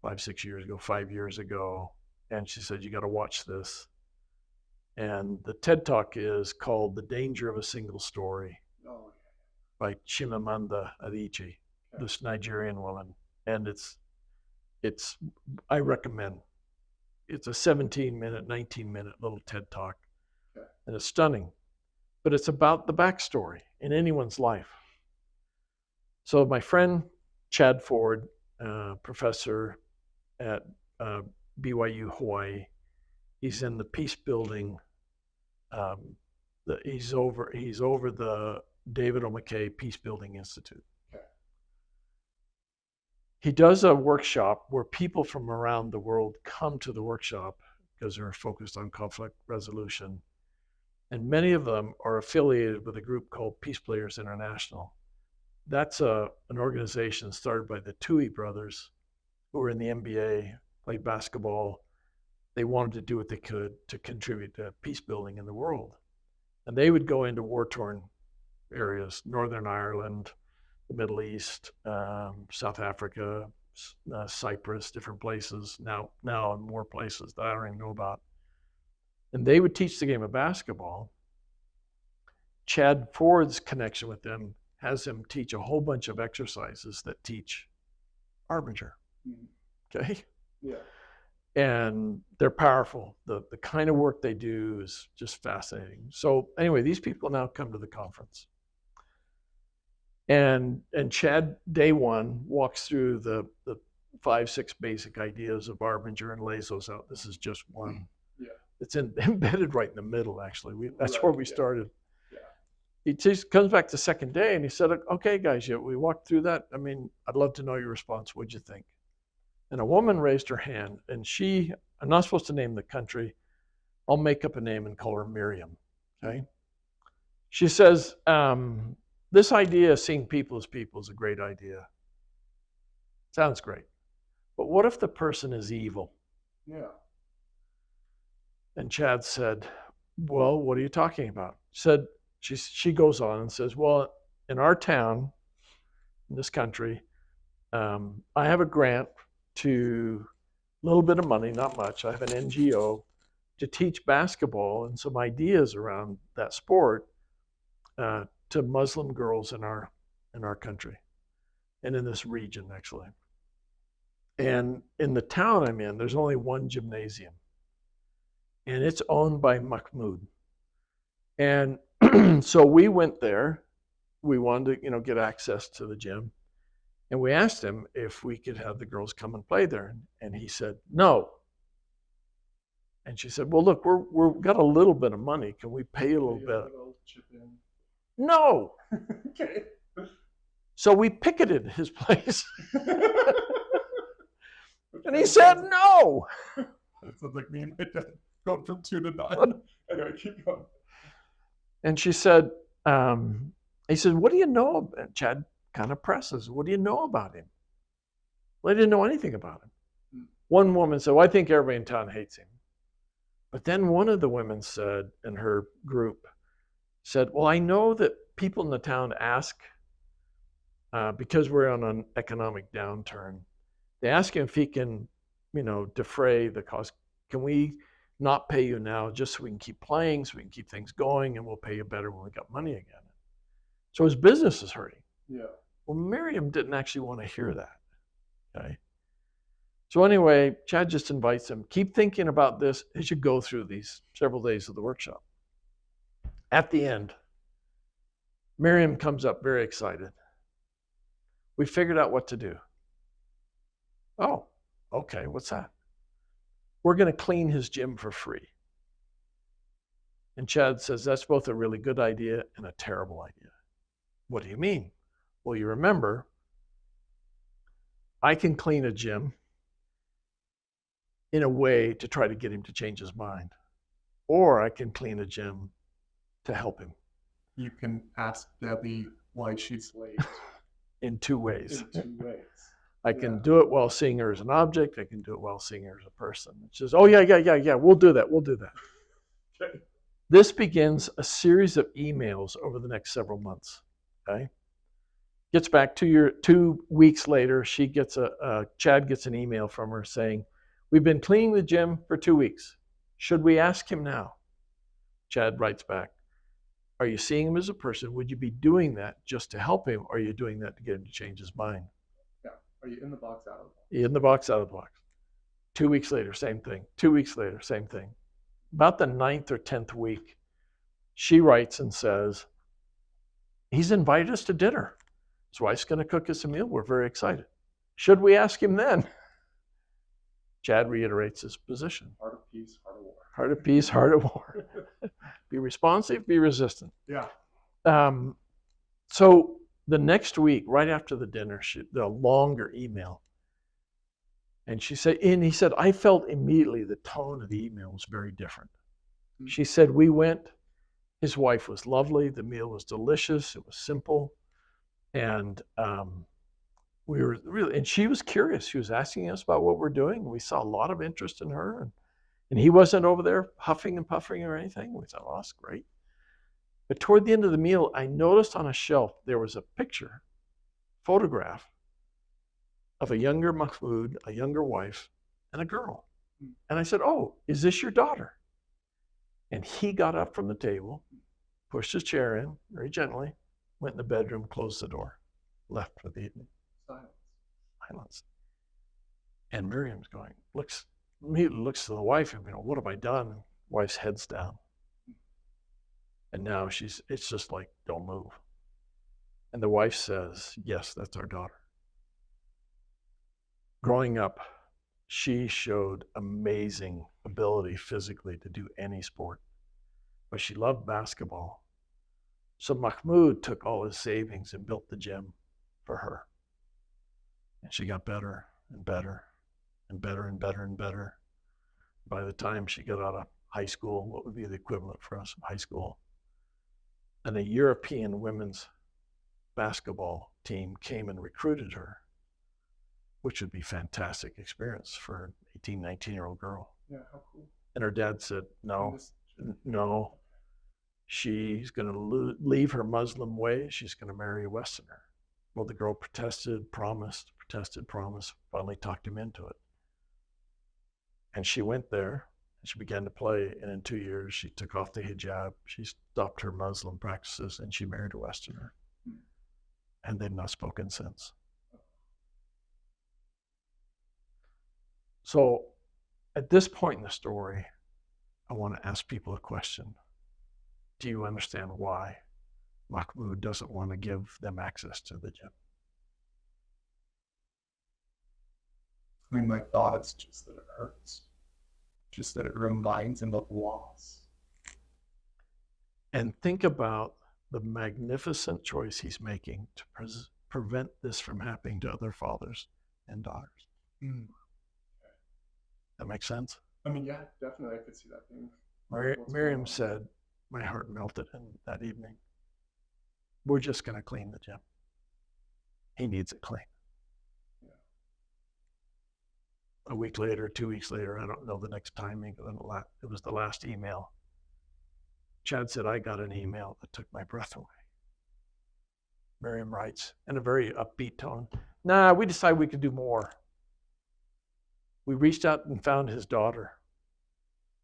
5 years ago. And she said, you got to watch this. And the TED Talk is called The Danger of a Single Story by Chimamanda Adichie, this Nigerian woman. And I recommend. It's a 17-minute, 19-minute little TED Talk. And it's stunning. But it's about the backstory in anyone's life. So my friend, Chad Ford, professor at BYU Hawaii, he's in the peace building. He's over the David O. McKay Peace Building Institute. Okay. He does a workshop where people from around the world come to the workshop because they're focused on conflict resolution. And many of them are affiliated with a group called Peace Players International. That's an organization started by the Tui brothers, who were in the NBA, played basketball. They wanted to do what they could to contribute to peace building in the world. And they would go into war-torn areas, Northern Ireland, the Middle East, South Africa, Cyprus, different places, now in more places that I don't even know about. And they would teach the game of basketball. Chad Ford's connection with them has him teach a whole bunch of exercises that teach Harbinger. Okay? Yeah. And they're powerful. The kind of work they do is just fascinating. So anyway, these people now come to the conference. And Chad, day one, walks through the 5-6 basic ideas of Harbinger and lays those out. This is just one. Yeah. It's embedded right in the middle, actually. That's Right, where we yeah. started. Yeah. He comes back the second day and he said, okay, guys, we walked through that. I mean, I'd love to know your response. What'd you think? And a woman raised her hand, and I'm not supposed to name the country. I'll make up a name and call her Miriam, okay? She says, this idea of seeing people as people is a great idea. Sounds great. But what if the person is evil? Yeah. And Chad said, well, what are you talking about? She said, she goes on and says, well, in our town, in this country, I have a grant to a little bit of money, not much. I have an NGO to teach basketball and some ideas around that sport to Muslim girls in our country and in this region, actually. And in the town I'm in, there's only one gymnasium, and it's owned by Mahmoud. And so we went there. We wanted to, get access to the gym. And we asked him if we could have the girls come and play there. And he said, no. And she said, well, look, we've got a little bit of money. Can we pay you a little bit? No. Okay. So we picketed his place. And he said, no. It sounds like me and my dad going from 2 to 9. Anyway, keep going. And she said, he said, what do you know about Chad? Kind of presses. What do you know about him? Well, I didn't know anything about him. One woman said, well, I think everybody in town hates him. But then one of the women said in her group, said, well, I know that people in the town ask, because we're on an economic downturn, they ask him if he can, defray the cost. Can we not pay you now just so we can keep playing, so we can keep things going, and we'll pay you better when we got money again? So his business is hurting. Yeah. Well, Miriam didn't actually want to hear that. Okay. So anyway, Chad just invites him, keep thinking about this as you go through these several days of the workshop. At the end, Miriam comes up very excited. We figured out what to do. Oh, okay, what's that? We're going to clean his gym for free. And Chad says, that's both a really good idea and a terrible idea. What do you mean? Well, you remember, I can clean a gym in a way to try to get him to change his mind. Or I can clean a gym to help him. You can ask Debbie why she's late. In 2 ways. In 2 ways. I can do it while seeing her as an object. I can do it while seeing her as a person. She says, oh, yeah, we'll do that. Okay. This begins a series of emails over the next several months. Okay. Gets back 2 weeks later, Chad gets an email from her saying, we've been cleaning the gym for 2 weeks. Should we ask him now? Chad writes back, are you seeing him as a person? Would you be doing that just to help him? Or are you doing that to get him to change his mind? Yeah. Are you in the box, out of the box? In the box, out of the box. 2 weeks later, same thing. 2 weeks later, same thing. About the 9th or 10th week, she writes and says, he's invited us to dinner. His wife's going to cook us a meal. We're very excited. Should we ask him then? Chad reiterates his position. Heart of peace, heart of war. Heart of peace, heart of war. Be responsive, be resistant. Yeah. So the next week, right after the dinner, the longer email, and he said, I felt immediately the tone of the email was very different. Mm-hmm. She said, we went, his wife was lovely, the meal was delicious, it was simple, and we were really, and she was curious. She was asking us about what we're doing. We saw a lot of interest in her, and he wasn't over there huffing and puffing or anything. We thought, oh, that's great. But toward the end of the meal, I noticed on a shelf there was a photograph of a younger Mahmoud, a younger wife, and a girl. And I said, oh, is this your daughter? And he got up from the table, pushed his chair in very gently, went in the bedroom, closed the door, left for the evening. Silence. And Miriam's going, immediately looks to the wife and, what have I done? Wife's head's down. And now it's just like, don't move. And the wife says, yes, that's our daughter. Growing up, she showed amazing ability physically to do any sport, but she loved basketball. So Mahmoud took all his savings and built the gym for her. And she got better and better and better and better and better. By the time she got out of high school, what would be the equivalent for us of high school, and a European women's basketball team came and recruited her, which would be a fantastic experience for an 18, 19-year-old girl. Yeah, how cool. And her dad said, no. she's going to leave her Muslim way. She's going to marry a Westerner. Well, the girl protested, promised, finally talked him into it. And she went there and she began to play. And in 2 years, she took off the hijab. She stopped her Muslim practices and she married a Westerner. And they've not spoken since. So at this point in the story, I want to ask people a question. Do you understand why Mahmoud doesn't want to give them access to the gym? I mean, my thought is just that it hurts. Just that it reminds him of loss. And think about the magnificent choice he's making to prevent this from happening to other fathers and daughters. That makes sense? I mean, yeah, definitely I could see that being. Miriam said, my heart melted in that evening. We're just going to clean the gym. He needs it clean. Yeah. A week later, 2 weeks later, I don't know the next timing, it was the last email. Chad said, I got an email that took my breath away. Miriam writes in a very upbeat tone, nah, we decided we could do more. We reached out and found his daughter,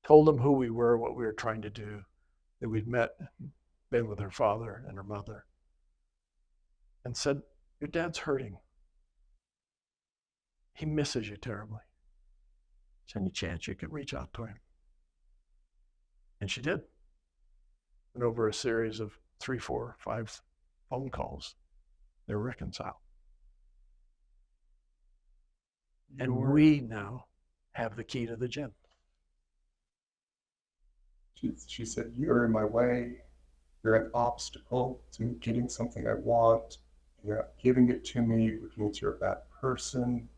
told him who we were, what we were trying to do, that we'd been with her father and her mother, and said, your dad's hurting. He misses you terribly. Is there any chance you could reach out to him? And she did. And over a series of 3, 4, 5 phone calls, they were reconciled. And we now have the key to the gym. She said, you're in my way. You're an obstacle to me getting something I want. You're not giving it to me, which means you're a bad person.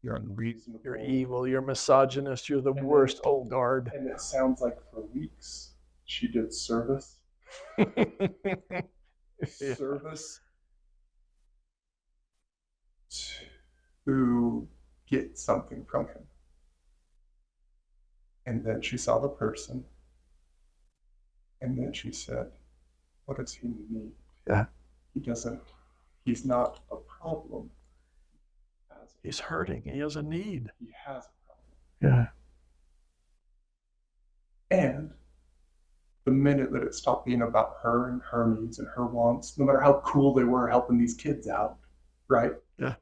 You're unreasonable. You're evil. You're misogynist. You're the worst old guard. And it sounds like for weeks she did service. Yeah. Service to get something from him. And then she saw the person. And then she said, what does he need? Yeah. He's not a problem. He's hurting. He has a need. He has a problem. Yeah. And the minute that it stopped being about her and her needs and her wants, no matter how cool they were helping these kids out, right? Yeah.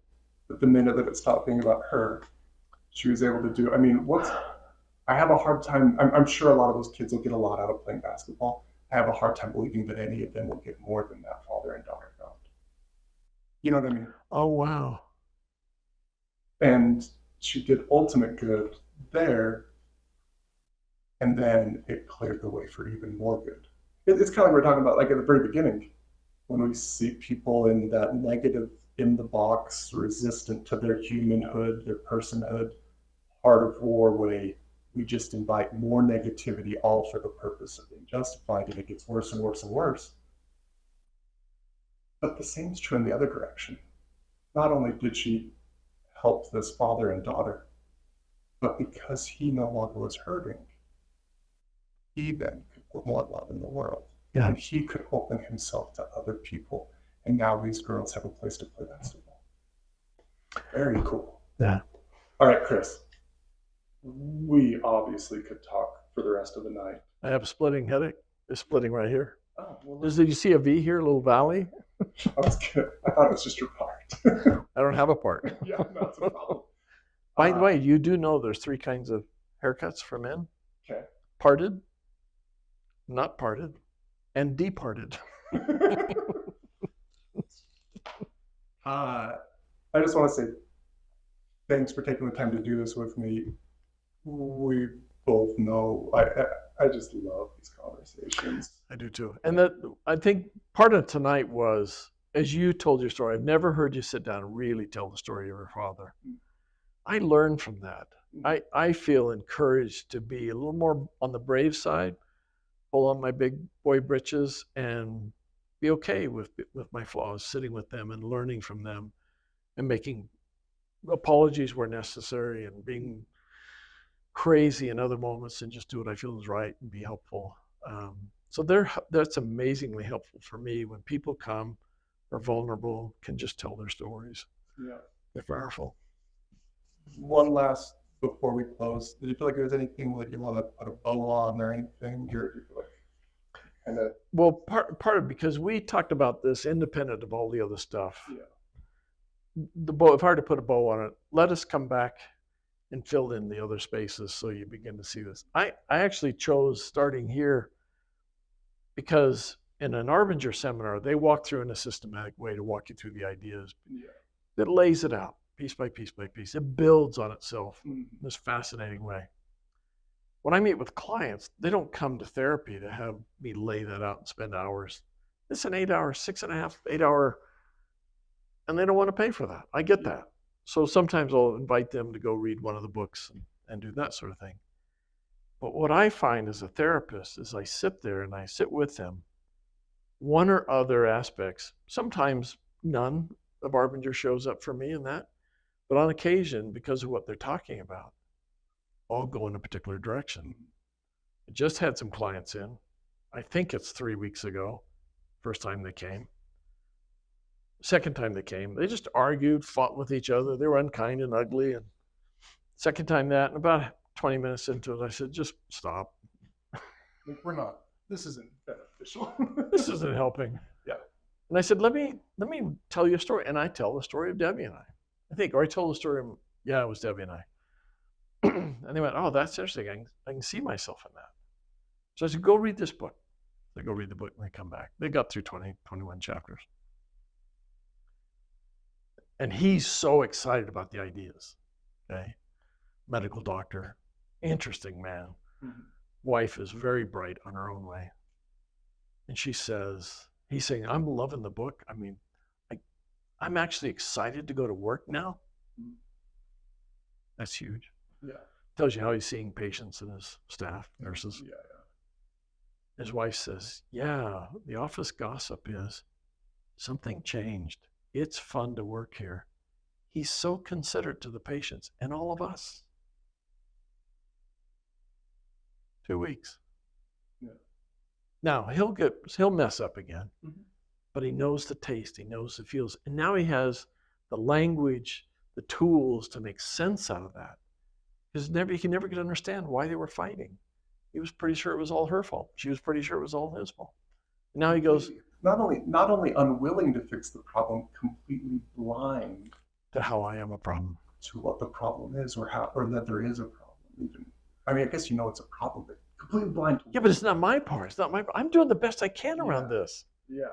But the minute that it stopped being about her, she was able to do, I mean, I have a hard time, I'm sure a lot of those kids will get a lot out of playing basketball. I have a hard time believing that any of them will get more than that father and daughter found. You know what I mean? Oh, wow. And she did ultimate good there. And then it cleared the way for even more good. It's kind of like we're talking about, like at the very beginning, when we see people in that negative, in the box, resistant to their humanhood, their personhood, heart of war way, we just invite more negativity, all for the purpose of being justified, and it gets worse and worse and worse. But the same is true in the other direction. Not only did she help this father and daughter, but because he no longer was hurting, he then could put more love in the world. Yeah. And he could open himself to other people. And now these girls have a place to play basketball. Very cool. Yeah. All right, Chris. We obviously could talk for the rest of the night. I have a splitting headache. It's splitting right here. Oh, well, Did you see a V here, a little valley? I thought it was just your part. I don't have a part. Yeah, no, that's a problem. By the way, you do know there's 3 kinds of haircuts for men. Okay. Parted, not parted, and departed. I just want to say thanks for taking the time to do this with me. We both know I just love these conversations. I do too. And that, I think part of tonight was, as you told your story, I've never heard you sit down and really tell the story of your father. I learned from that. I feel encouraged to be a little more on the brave side, pull on my big boy britches and be okay with my flaws, sitting with them and learning from them and making apologies where necessary and being crazy in other moments and just do what I feel is right and be helpful. So that's amazingly helpful for me when people come, are vulnerable, can just tell their stories. Yeah. They're powerful. One last before we close. Did you feel like there was anything like you want to put a bow on or anything? You feel like kind of. Well, part of because we talked about this independent of all the other stuff. Yeah. The bow, if I were to put a bow on it, let us come back and fill in the other spaces so you begin to see this. I actually chose starting here because in an Arbinger seminar, they walk through in a systematic way to walk you through the ideas. Yeah. It lays it out piece by piece by piece. It builds on itself Mm-hmm. in this fascinating way. When I meet with clients, they don't come to therapy to have me lay that out and spend hours. It's an 8 hour, 6.5, 8 hour, and they don't want to pay for that. I get that. So sometimes I'll invite them to go read one of the books and do that sort of thing. But what I find as a therapist is I sit there and I sit with them. One or other aspects, sometimes none of Arbinger shows up for me in that, but on occasion, because of what they're talking about, I'll go in a particular direction. I just had some clients in. I think it's 3 weeks ago, first time they came. Second time they came, they just argued, fought with each other. They were unkind and ugly. And second time that, and about 20 minutes into it, I said, just stop. Like this isn't beneficial. This isn't helping. Yeah. And I said, let me tell you a story. And I tell the story of Debbie and I think, or I told the story of, yeah, it was Debbie and I. And they went, oh, that's interesting. I can see myself in that. So I said, go read this book. They go read the book and they come back. They got through 21 chapters. And he's so excited about the ideas. Okay. Medical doctor, interesting man. Mm-hmm. Wife is very bright on her own way. And he's saying, I'm loving the book. I mean, I'm actually excited to go to work now. Mm-hmm. That's huge. Yeah. Tells you how he's seeing patients and his staff, nurses. Yeah. His wife says, yeah, the office gossip is something changed. It's fun to work here. He's so considerate to the patients and all of us. 2 weeks. Yeah. Now he'll mess up again, Mm-hmm. but he knows the taste, he knows the feels, and now he has the language, the tools to make sense out of that. He can never get understand why they were fighting. He was pretty sure it was all her fault. She was pretty sure it was all his fault. And now he goes, not only unwilling to fix the problem, completely blind to how I am a problem. To what the problem is, or that there is a problem. Even, I mean, I guess it's a problem, but completely blind. Yeah, but it's not my part. It's not my part. I'm doing the best I can around this. Yeah.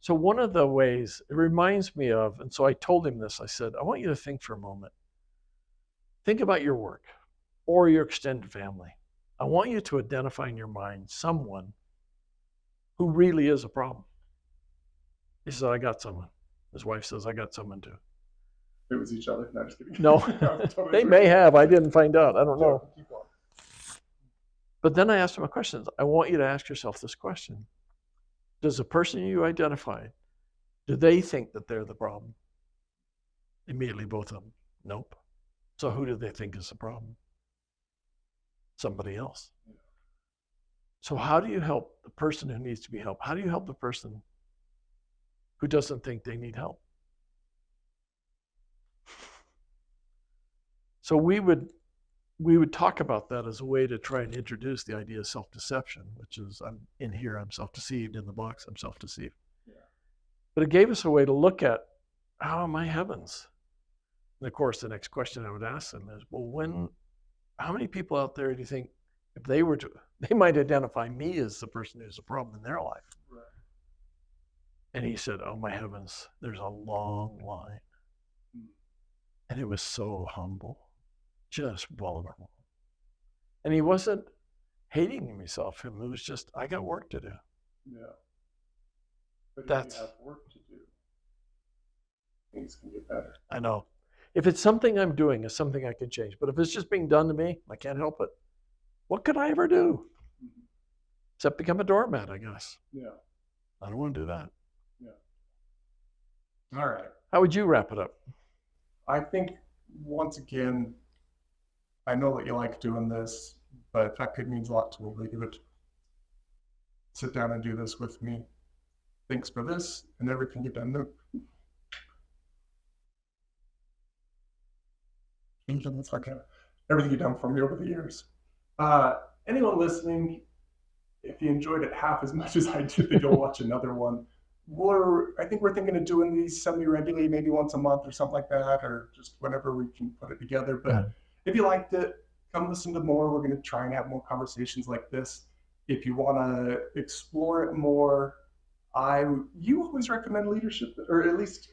So one of the ways it reminds me of, and so I told him this. I said, I want you to think for a moment. Think about your work or your extended family. I want you to identify in your mind someone who really is a problem. He said, I got someone. His wife says, I got someone too. It was each other. No, just kidding. No, Totally they true. may have. I didn't find out. I don't know. Keep going. But then I asked him a question. I want you to ask yourself this question. Does the person you identified, do they think that they're the problem? Immediately, both of them. Nope. So who do they think is the problem? Somebody else. So how do you help the person who needs to be helped? How do you help the person who doesn't think they need help? So we would talk about that as a way to try and introduce the idea of self-deception, which is I'm in here, I'm self-deceived. In the box, I'm self-deceived. Yeah. But it gave us a way to look at, oh my heavens. And of course, the next question I would ask them is, well, how many people out there do you think, if they were to, they might identify me as the person who's a problem in their life? Right. And he said, oh my heavens, there's a long line. And it was so humble, just vulnerable. And he wasn't hating himself. It was just, I got work to do. Yeah. But if you have work to do, things can get better. I know. If it's something I'm doing, it's something I can change. But if it's just being done to me, I can't help it. What could I ever do? Mm-hmm. Except become a doormat, I guess. Yeah. I don't want to do that. Yeah. All right. How would you wrap it up? I think, once again, I know that you like doing this, but in fact, it means a lot to me. Like, sit down and do this with me. Thanks for this and everything you've done. Everything you've done for me over the years. Anyone listening, if you enjoyed it half as much as I did, then you'll watch another one. I think we're thinking of doing these semi-regularly, maybe once a month or something like that, or just whenever we can put it together. But if you liked it, come listen to more. We're going to try and have more conversations like this. If you want to explore it more, you always recommend leadership, or at least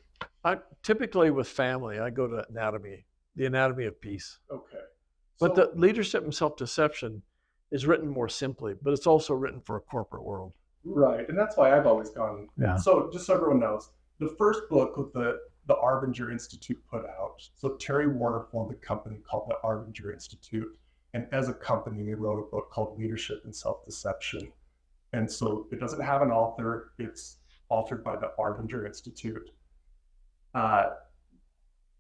Typically with family, I go to the anatomy of peace. Okay. But the leadership and self-deception is written more simply, but it's also written for a corporate world. Right, and that's why I've always gone. Yeah. So just so everyone knows, the first book with the Arbinger Institute put out. So Terry Warner formed a company called the Arbinger Institute, and as a company, they wrote a book called Leadership and Self-Deception. And so it doesn't have an author; it's authored by the Arbinger Institute.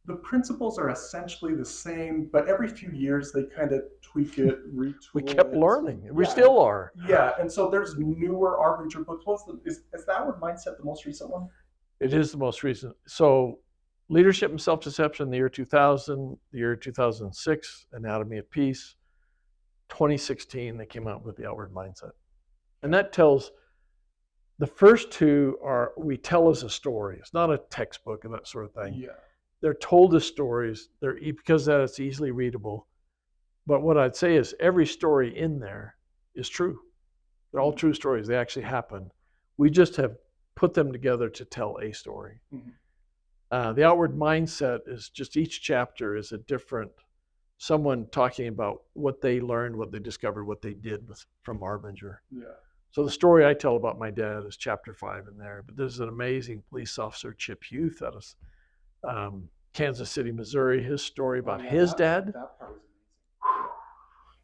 The principles are essentially the same, but every few years they kind of tweak it, retool We kept it. learning. We still are. Yeah, and so there's newer Arbinger books. Is that Outward Mindset the most recent one? It is the most recent. So Leadership and Self-Deception, the year 2000, the year 2006, Anatomy of Peace. 2016, they came out with the Outward Mindset. And that tells, the first two we tell as a story. It's not a textbook and that sort of thing. Yeah. They're told as stories. Because that it's easily readable. But what I'd say is every story in there is true. They're all true stories. They actually happen. We just have put them together to tell a story. Mm-hmm. The Outward Mindset is just each chapter is a different, someone talking about what they learned, what they discovered, what they did from Arbinger. Yeah. So the story I tell about my dad is chapter 5 in there. But there's an amazing police officer, Chip Huth, out of Kansas City, Missouri. His story about his dad. That part was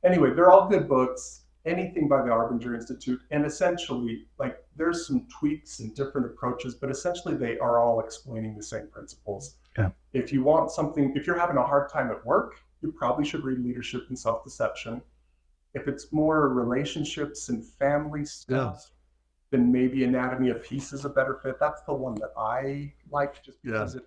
amazing. Anyway, they're all good books. Anything by the Arbinger Institute, and essentially, like, there's some tweaks and different approaches, but essentially they are all explaining the same principles. Yeah. If you want something, if you're having a hard time at work, you probably should read Leadership and Self-Deception. If it's more relationships and family stuff, then maybe Anatomy of Peace is a better fit. That's the one that I like, just because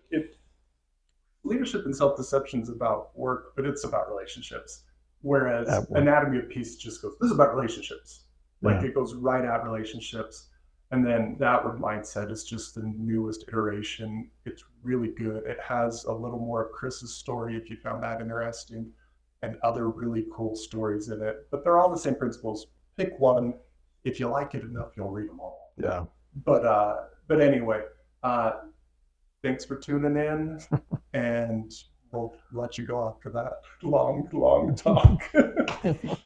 Leadership and Self-Deception is about work, but it's about relationships. Whereas Anatomy of Peace just goes, this is about relationships. Like, it goes right at relationships. And then the Outward Mindset is just the newest iteration. It's really good. It has a little more of Chris's story, if you found that interesting, and other really cool stories in it. But they're all the same principles. Pick one. If you like it enough, you'll read them all. Yeah. But anyway, thanks for tuning in, and we'll let you go after that long talk.